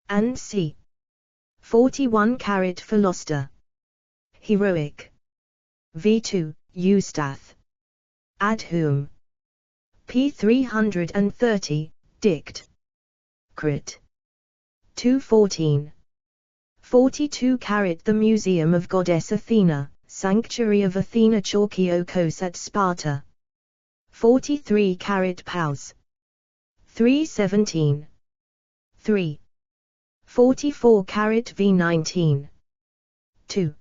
And c. 41. Philoster. Heroic. v2, Eustath. Ad whom. p. 330, Dict. Crit. 214. 42. The Museum of Goddess Athena, Sanctuary of Athena Chalkiokos at Sparta. 43. Paus. 317. 3. 44. V19. 2.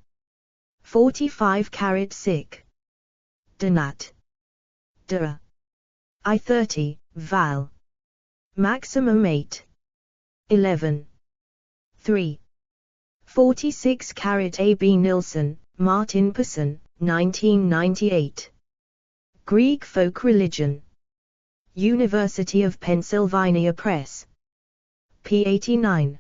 45. Sic. Donat. Dura. I30, Val. Maximum 8. 11. 3. 46. A. B. Nilsson, Martin Persson, 1998. Greek Folk Religion. University of Pennsylvania Press. p. 89.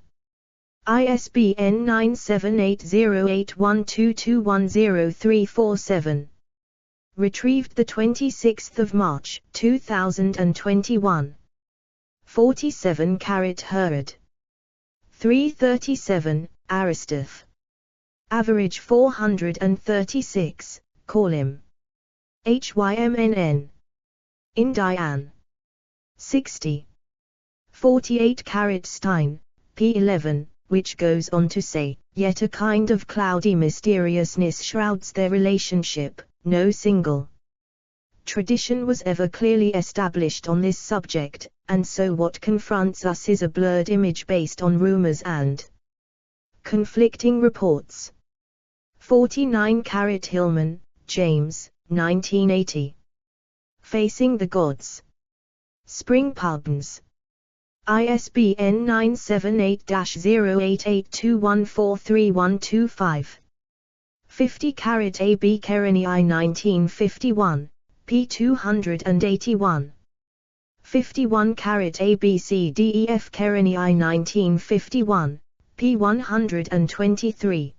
ISBN 9780812210347. Retrieved 26 March 2021. 47. Herod. 337, Aristoth. Average 436, call him. HYMNN. Indian. 60. 48 carat Stein, p11, which goes on to say, yet a kind of cloudy mysteriousness shrouds their relationship, no single tradition was ever clearly established on this subject, and so what confronts us is a blurred image based on rumors and conflicting reports. 49 carat Hillman, James, 1980. Facing the Gods. Spring Pubs. ISBN 978-0882143125. 50 carat AB Kerenii 1951, p. 281. 51 carat ABCDEF Kerenii 1951, p. 123.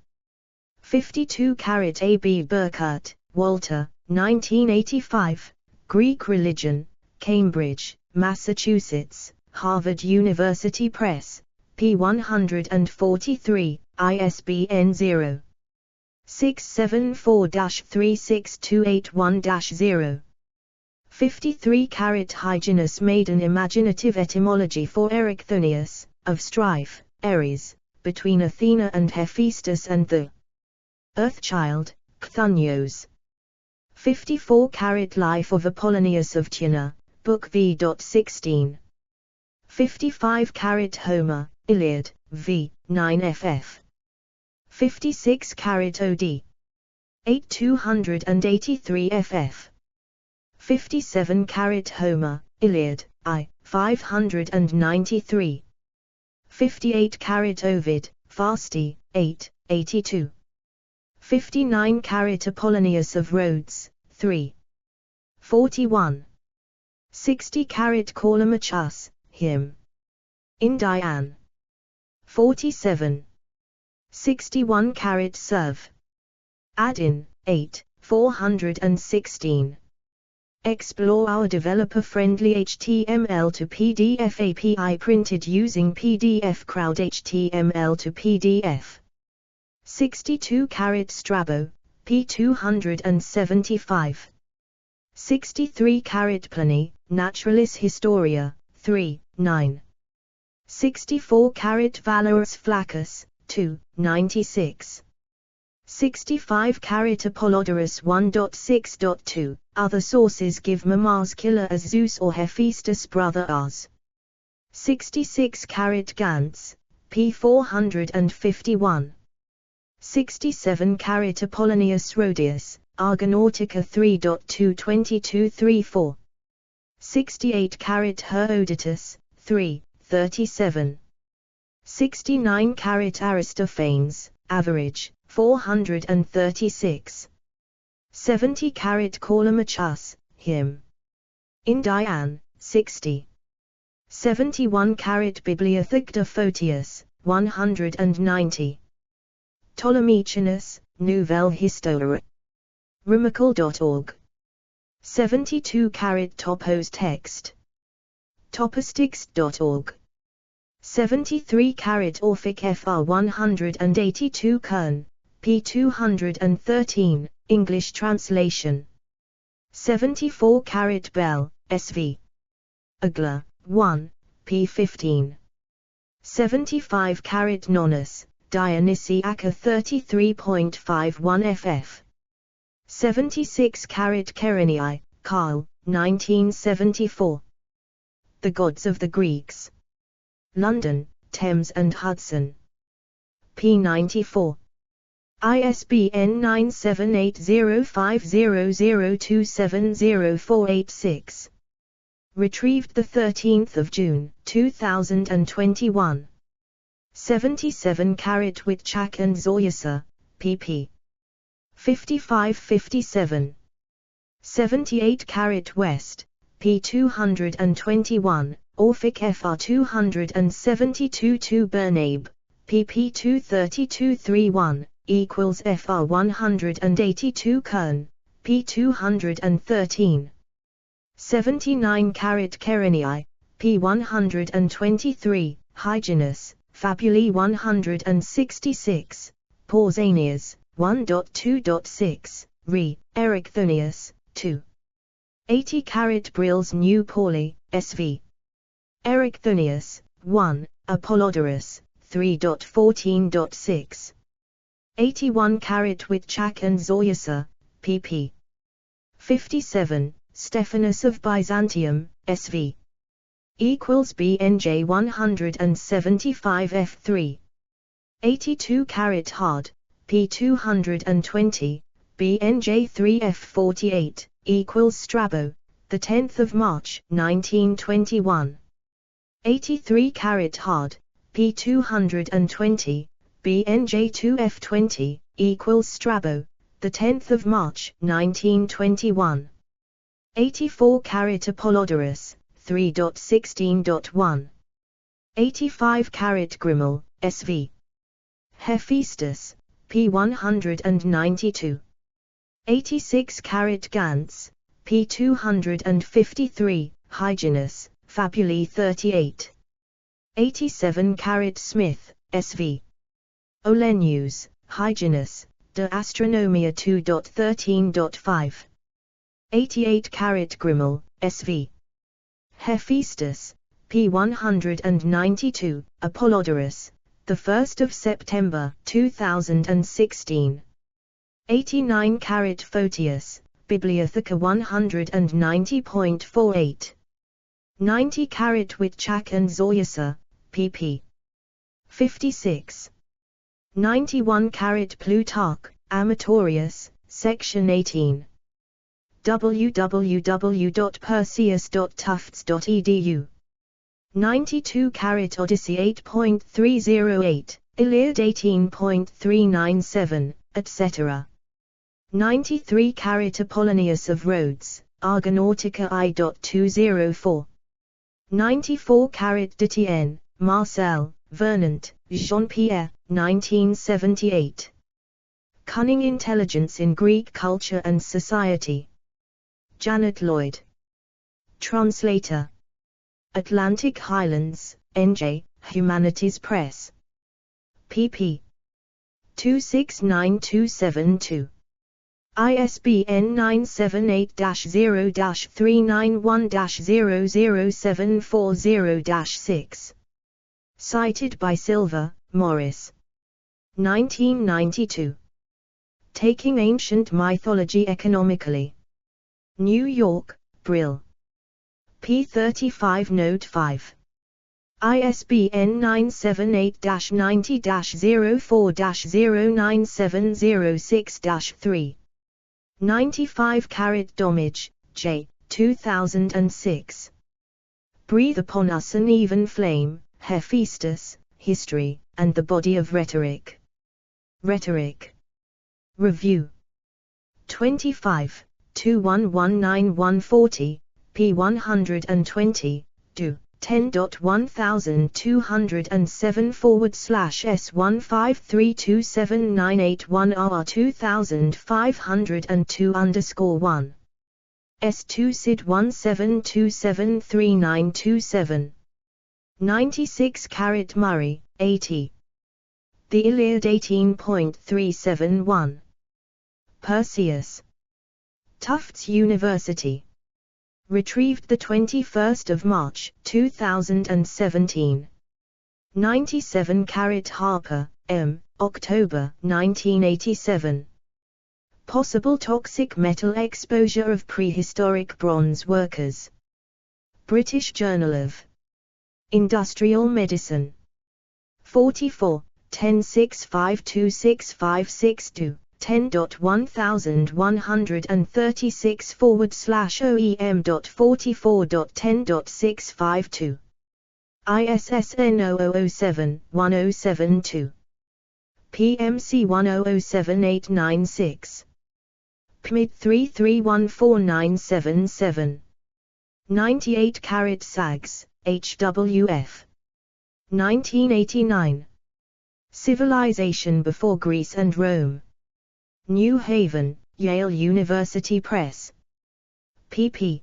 52 carat AB Burkert, Walter, 1985, Greek Religion, Cambridge, Massachusetts, Harvard University Press, p. 143, ISBN 0. 674-36281-0. 53 carat Hyginus made an imaginative etymology for Erichthonius, of strife, Eris, between Athena and Hephaestus and the Earthchild, Chthonios. 54 carat Life of Apollonius of Tyana, Book v.16. 55 carat Homer, Iliad, v. 9ff. 56 carat OD. 8283 ff. 57 carat Homer, Iliad, I. 593. 58 carat Ovid, Fasti, 8, 82. 59 carat Apollonius of Rhodes, 3. 41. 60 carat Callimachus, hymn. Indian. 47. 61 carat Serve. Add-in, 8, 416. Explore our developer-friendly HTML to PDF API printed using PDF Crowd HTML to PDF. 62 carat Strabo, p. 275. 63 carat Pliny, Naturalis Historia, 3, 9. 64 carat Valorous Flaccus, 2, 96. 65 carat Apollodorus 1.6.2, other sources give Mars killer as Zeus or Hephaestus brother Ars. 66 carat Gantz, p. 451. 67 carat Apollonius Rhodius, Argonautica 3.22234. 68 carat Herodotus, 3, 37. 69 carat Aristophanes, average, 436. 70 carat Callimachus, hymn. Indian, 60. 71 carat Bibliothecta Photius, 190. Ptolemichanus, Nouvelle Histoire. Rumical.org. 72 carat Topos text. Topistics.org. 73 carat Orphic FR 182 Kern, p. 213, English translation. 74 carat Bell, SV. Agla, 1, p. 15. 75 carat Nonus, Dionysiaca 33.51 ff. 76 carat Kerenii, Carl, 1974. The Gods of the Greeks. London, Thames and Hudson. p. 94. ISBN 9780500270486. Retrieved 13 June 2021. 77 carat Whitchak and Zoyasa, pp. 55-57. 78 carat West, p. 221, Orphic FR 272-2 Bernabe, pp. 232-31, equals FR 182 Kern, p. 213. 79 carat Kerenii, p. 123, Hyginus, Fabulae 166, Pausanias, 1.2.6, Re, Erichthonius, 2. 80 Brills New Pauli, SV. Erichthonius, 1, Apollodorus, 3.14.6. 81 Wittchak and Zoyasa, pp. 57, Stephanus of Byzantium, SV. Equals BNJ 175 F3. 82 Hard, P 220, BNJ 3 F48, equals Strabo, the 10th of March 1921. 83 Hard, P 220, BNJ 2 F20, equals Strabo, the 10th of March 1921. 84 Apollodorus, 3.16.1. 85 Grimmel, SV. Hephaestus, P 192. 86 Gans, P 253, Hyginus, Fabulae 38. 87 Smith, SV. Oleneus, Hyginus, De Astronomia 2.13.5. 88 Grimmel, SV. Hephaestus, P 192, Apollodorus, the 1st of September 2016. 89 Photius, Bibliotheca 190.48. 90 Wittchak and Zoyasa, pp. 56. 91 Plutarch, Amatorius, section 18. www.perseus.tufts.edu. 92 Odyssey 8.308, Iliad 18.397, etc. 93 Apollonius of Rhodes, Argonautica I.204. 94 Detienne, Marcel, Vernant, Jean-Pierre, 1978. Cunning Intelligence in Greek Culture and Society. Janet Lloyd. Translator. Atlantic Highlands, NJ, Humanities Press. pp. 269272. ISBN 978-0-391-00740-6. Cited by Silver, Morris. 1992. Taking Ancient Mythology Economically. New York, Brill. p. 35 Note 5. ISBN 978-90-04-09706-3. 95 Domage, J. 2006. Breathe Upon Us an Even Flame, Hephaestus, History, and the Body of Rhetoric. Rhetoric. Review. 25, 2119-140, p. 120, do. 10.1007/S1532798-1R 2502_1. S2 SID 17273927. 96 Murray, 80. The Iliad 18.371. Perseus. Tufts University. Retrieved 21 March 2017. 97 Harper, M., October 1987. Possible toxic metal exposure of prehistoric bronze workers. British Journal of Industrial Medicine. 44, 10.6526562. 10.1136/OEM.44.10.652. ISSN 0007-1072. PMC 1007896. PMID 3314977. 98 Sags, HWF. 1989. Civilization Before Greece and Rome. New Haven, Yale University Press. pp.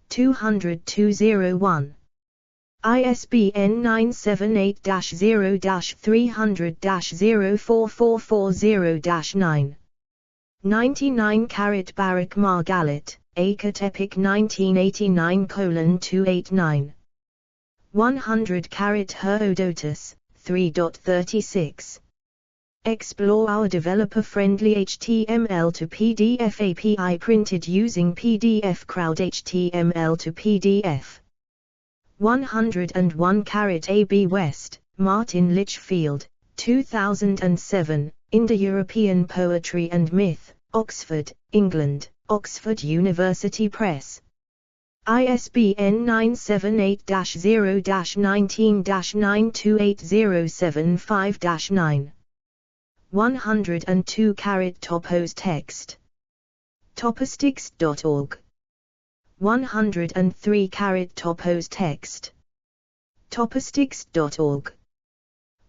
200-201. ISBN 978-0-300-04440-9. 99 Barak Margalit, Akat Epic 1989:289. 100 Herodotus, 3.36. Explore our developer-friendly HTML to PDF API printed using PDF Crowd HTML to PDF. 101 AB West, Martin Litchfield, 2007, Indo-European Poetry and Myth, Oxford, England, Oxford University Press. ISBN 978-0-19-928075-9. 102 Topos text. Topistics.org. 103 Topos text. Topistics.org.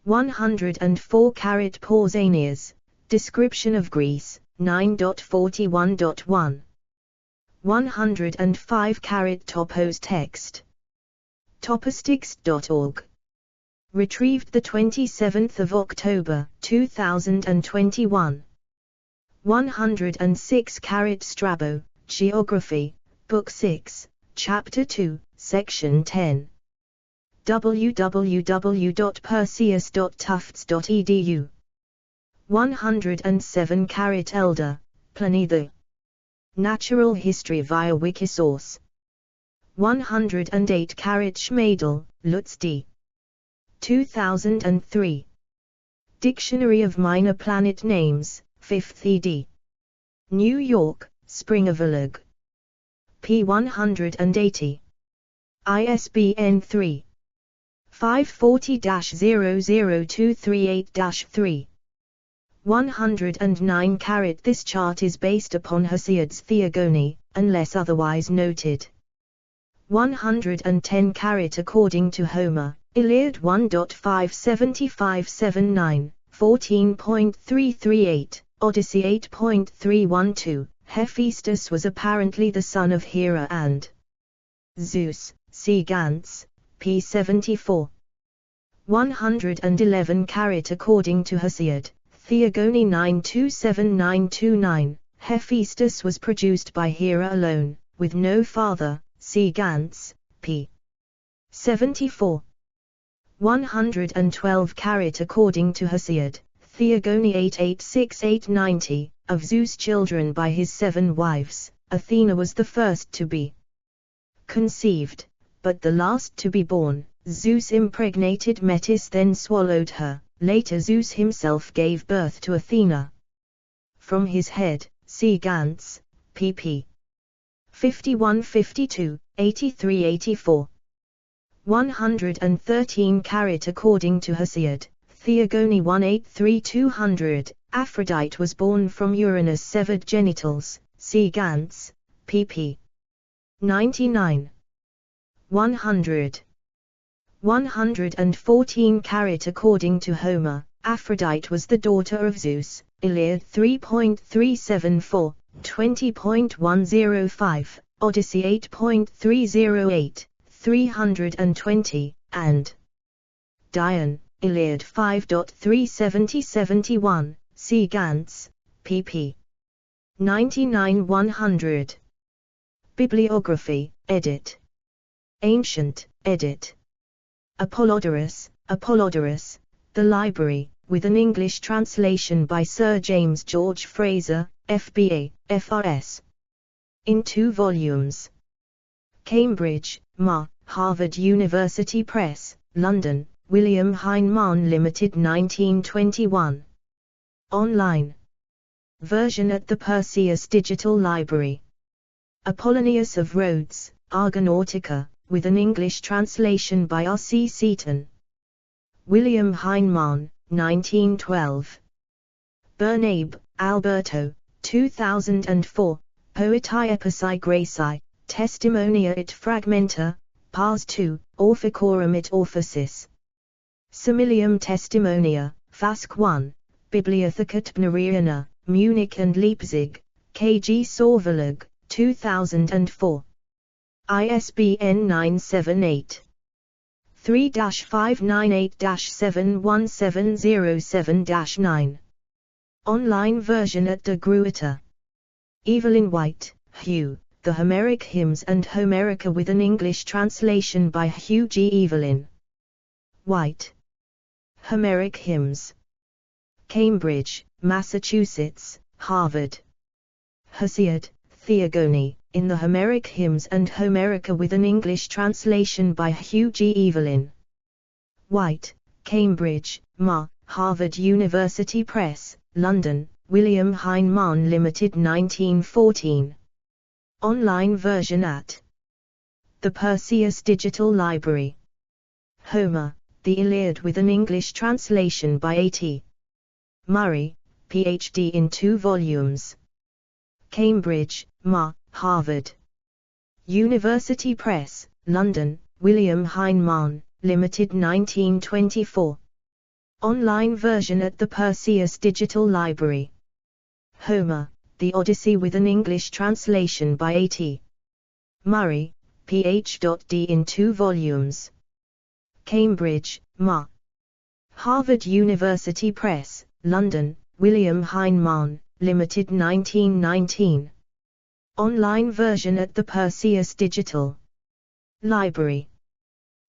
104 Pausanias, Description of Greece, 9.41.1. 105 Topos text. Topistics.org. Retrieved 27 October 2021. 106 Strabo, Geography, Book 6, Chapter 2, Section 10. www.perseus.tufts.edu. 107 Elder, Pliny the Natural History via Wikisource. 108 Schmadel, Lutz D. 2003. Dictionary of Minor Planet Names, 5th ed. New York, Springer Verlag. p. 180. ISBN 3. 540-00238-3. 109 This chart is based upon Hesiod's Theogony, unless otherwise noted. 110 According to Homer, Iliad 1.57579, 14.338, Odyssey 8.312. Hephaestus was apparently the son of Hera and Zeus. See Gantz, p. 74. 111 According to Hesiod, Theogony 927929, Hephaestus was produced by Hera alone, with no father. See Gantz, p. 74. 112 According to Hesiod, Theogony 886890, of Zeus' children by his 7 wives, Athena was the first to be conceived, but the last to be born. Zeus impregnated Metis, then swallowed her. Later Zeus himself gave birth to Athena. From his head, see Gantz, pp. 51-52, 83-84. 113 According to Hesiod, Theogony 183200, Aphrodite was born from Uranus' severed genitals. See Gantz, pp. 99. 100. 114 According to Homer, Aphrodite was the daughter of Zeus. Iliad 3.374, 20.105, Odyssey 8.308, 320, and Dion, Iliad 5.37071, see Gantz, pp. 99-100. Bibliography, edit. Ancient, edit. Apollodorus, The Library, with an English translation by Sir James George Fraser, FBA, FRS. In 2 volumes. Cambridge, Ma, Harvard University Press, London, William Heinemann Limited 1921. Online. Version at the Perseus Digital Library. Apollonius of Rhodes, Argonautica, with an English translation by R.C. Seaton. William Heinemann, 1912. Bernabe, Alberto, 2004, Poetae Epici Graeci, Testimonia et Fragmenta, Pars 2, Orphicorum et Orphasis. Similium Testimonia, Fasc 1, Bibliotheca Tbneriana, Munich and Leipzig, K.G. Sorverlag, 2004. ISBN 978 3-598-71707-9. Online version at De Gruyter. Evelyn White, Hugh, The Homeric Hymns and Homerica with an English translation by Hugh G. Evelyn White. Homeric Hymns. Cambridge, Massachusetts, Harvard. Hesiod, Theogony, in the Homeric Hymns and Homerica with an English translation by Hugh G. Evelyn White, Cambridge, Ma, Harvard University Press, London, William Heinemann Limited 1914. Online version at the Perseus Digital Library. Homer, The Iliad with an English translation by A.T. Murray, Ph.D. in 2 volumes. Cambridge, Ma, Harvard University Press, London, William Heinemann, Limited 1924. Online version at the Perseus Digital Library. Homer, The Odyssey with an English translation by A.T. Murray, Ph.D. in 2 volumes. Cambridge, Ma. Harvard University Press, London, William Heinemann, Limited 1919. Online version at the Perseus Digital Library.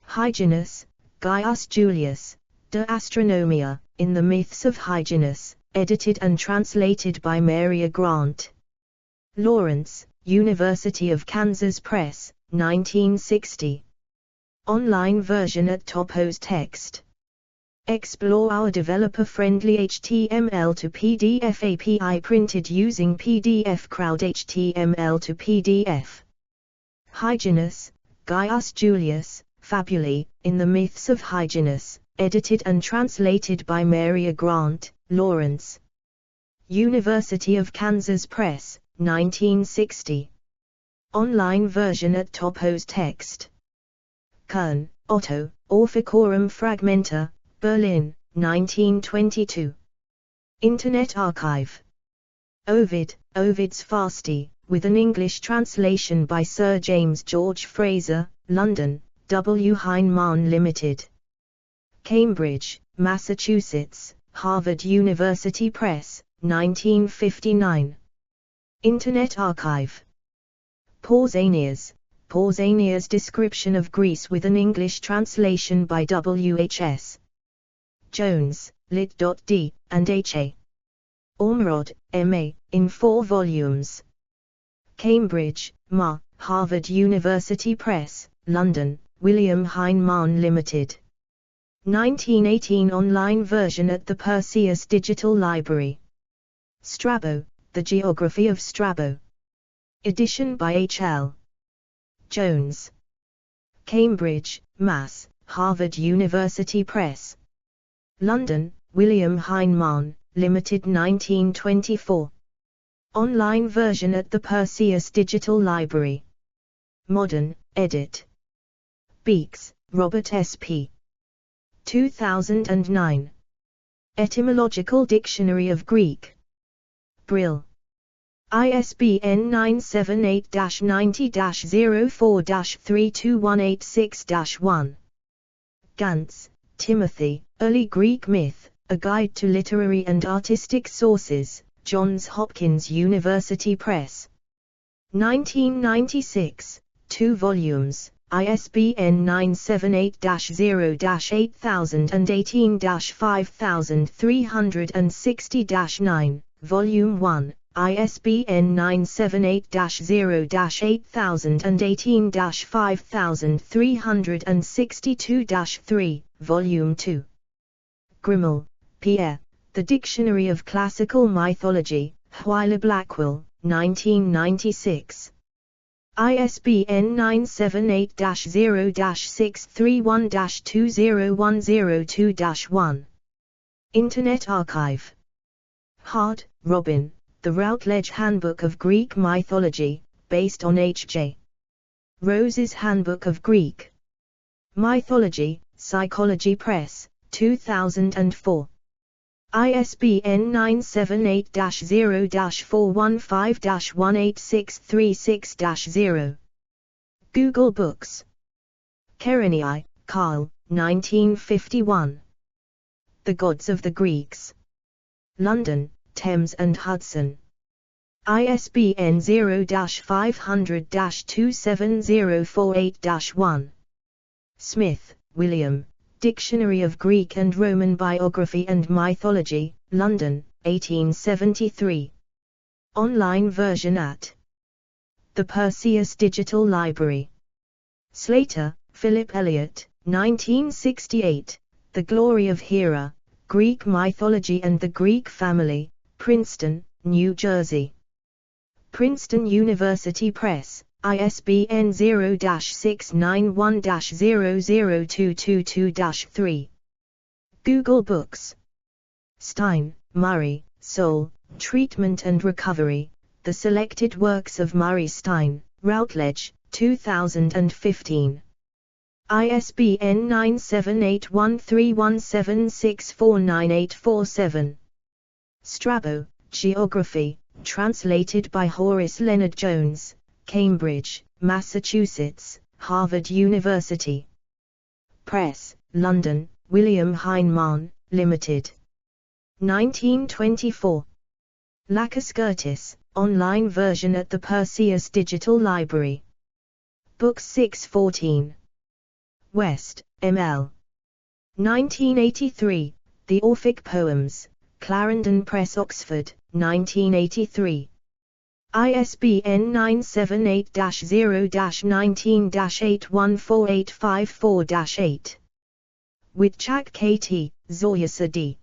Hyginus, Gaius Julius, De Astronomia, in the Myths of Hyginus, edited and translated by Maria Grant. Lawrence, University of Kansas Press, 1960. Online version at Topos Text. Explore our developer-friendly HTML to PDF API printed using PDF Crowd HTML to PDF. Hyginus, Gaius Julius, Fabulae, in the Myths of Hyginus, edited and translated by Maria Grant, Lawrence. University of Kansas Press, 1960. Online version at Topos Text. Kern, Otto, Orphicorum Fragmenta, Berlin, 1922. Internet Archive. Ovid, Ovid's Fasti, with an English translation by Sir James George Fraser, London, W. Heinemann Limited. Cambridge, Massachusetts, Harvard University Press, 1959. Internet Archive. Pausanias Description of Greece with an English translation by W.H.S. Jones, Lit.D, and H.A. Ormerod, M.A., in 4 volumes. Cambridge, Ma, Harvard University Press, London, William Heinemann Limited. 1918 online version at the Perseus Digital Library. Strabo, The Geography of Strabo. Edition by H.L. Jones. Cambridge, Mass., Harvard University Press. London, William Heinemann, Limited 1924. Online version at the Perseus Digital Library. Modern, edit. Beeks, Robert S. P. 2009. Etymological Dictionary of Greek. Brill. ISBN 978-90-04-32186-1. Gantz, Timothy, Early Greek Myth, A Guide to Literary and Artistic Sources, Johns Hopkins University Press. 1996, 2 volumes, ISBN 978-0-8018-5360-9, Volume 1, ISBN 978-0-8018-5362-3, Volume 2. Grimmel, Pierre, The Dictionary of Classical Mythology, Huyler Blackwell, 1996. ISBN 978-0-631-20102-1. Internet Archive. Hart, Robin, The Routledge Handbook of Greek Mythology, based on H.J. Rose's Handbook of Greek Mythology, Psychology Press, 2004. ISBN 978-0-415-18636-0. Google Books. Kerenii, Carl, 1951. The Gods of the Greeks. London, Thames and Hudson. ISBN 0-500-27048-1. Smith, William, Dictionary of Greek and Roman Biography and Mythology, London, 1873. Online version at the Perseus Digital Library. Slater, Philip Elliott, 1968, The Glory of Hera, Greek Mythology and the Greek Family, Princeton, New Jersey. Princeton University Press, ISBN 0-691-00222-3. Google Books. Stein, Murray, Soul, Treatment and Recovery, The Selected Works of Murray Stein, Routledge, 2015. ISBN 9781317649847. Strabo, Geography, translated by Horace Leonard Jones, Cambridge, Massachusetts, Harvard University Press, London, William Heinemann, Limited. 1924. Lacus Curtis, online version at the Perseus Digital Library. Book 614. West, M.L. 1983, The Orphic Poems, Clarendon Press, Oxford, 1983. ISBN 978-0-19-814854-8. Witchak K.T., Zoyasa D.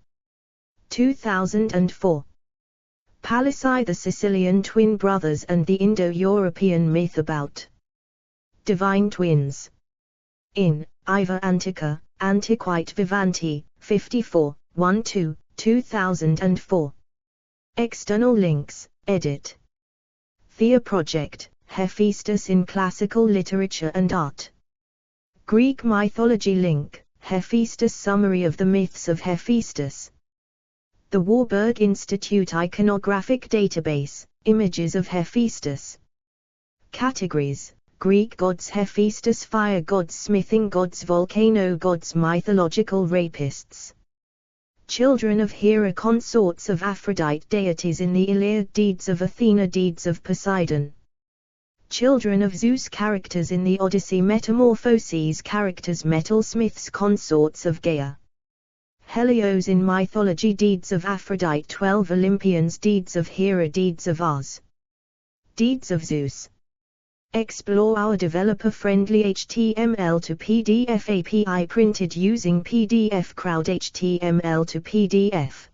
2004. Palissy, the Sicilian Twin Brothers and the Indo-European Myth About Divine Twins. In Iva Antica, Antiquite Vivanti, 54, 1-2, 2004. External links, edit. Thea Project, Hephaestus in Classical Literature and Art. Greek Mythology link, Hephaestus Summary of the Myths of Hephaestus. The Warburg Institute Iconographic Database, Images of Hephaestus. Categories: Greek gods, Hephaestus, fire gods, smithing gods, volcano gods, mythological rapists. Children of Hera, consorts of Aphrodite, deities in the Iliad, deeds of Athena, deeds of Poseidon. Children of Zeus, characters in the Odyssey, metamorphoses, characters, metalsmiths, consorts of Gaia. Helios in mythology, deeds of Aphrodite, 12 Olympians, deeds of Hera, deeds of Ars. Deeds of Zeus. Explore our developer-friendly HTML to PDF API printed using PDF Crowd HTML to PDF.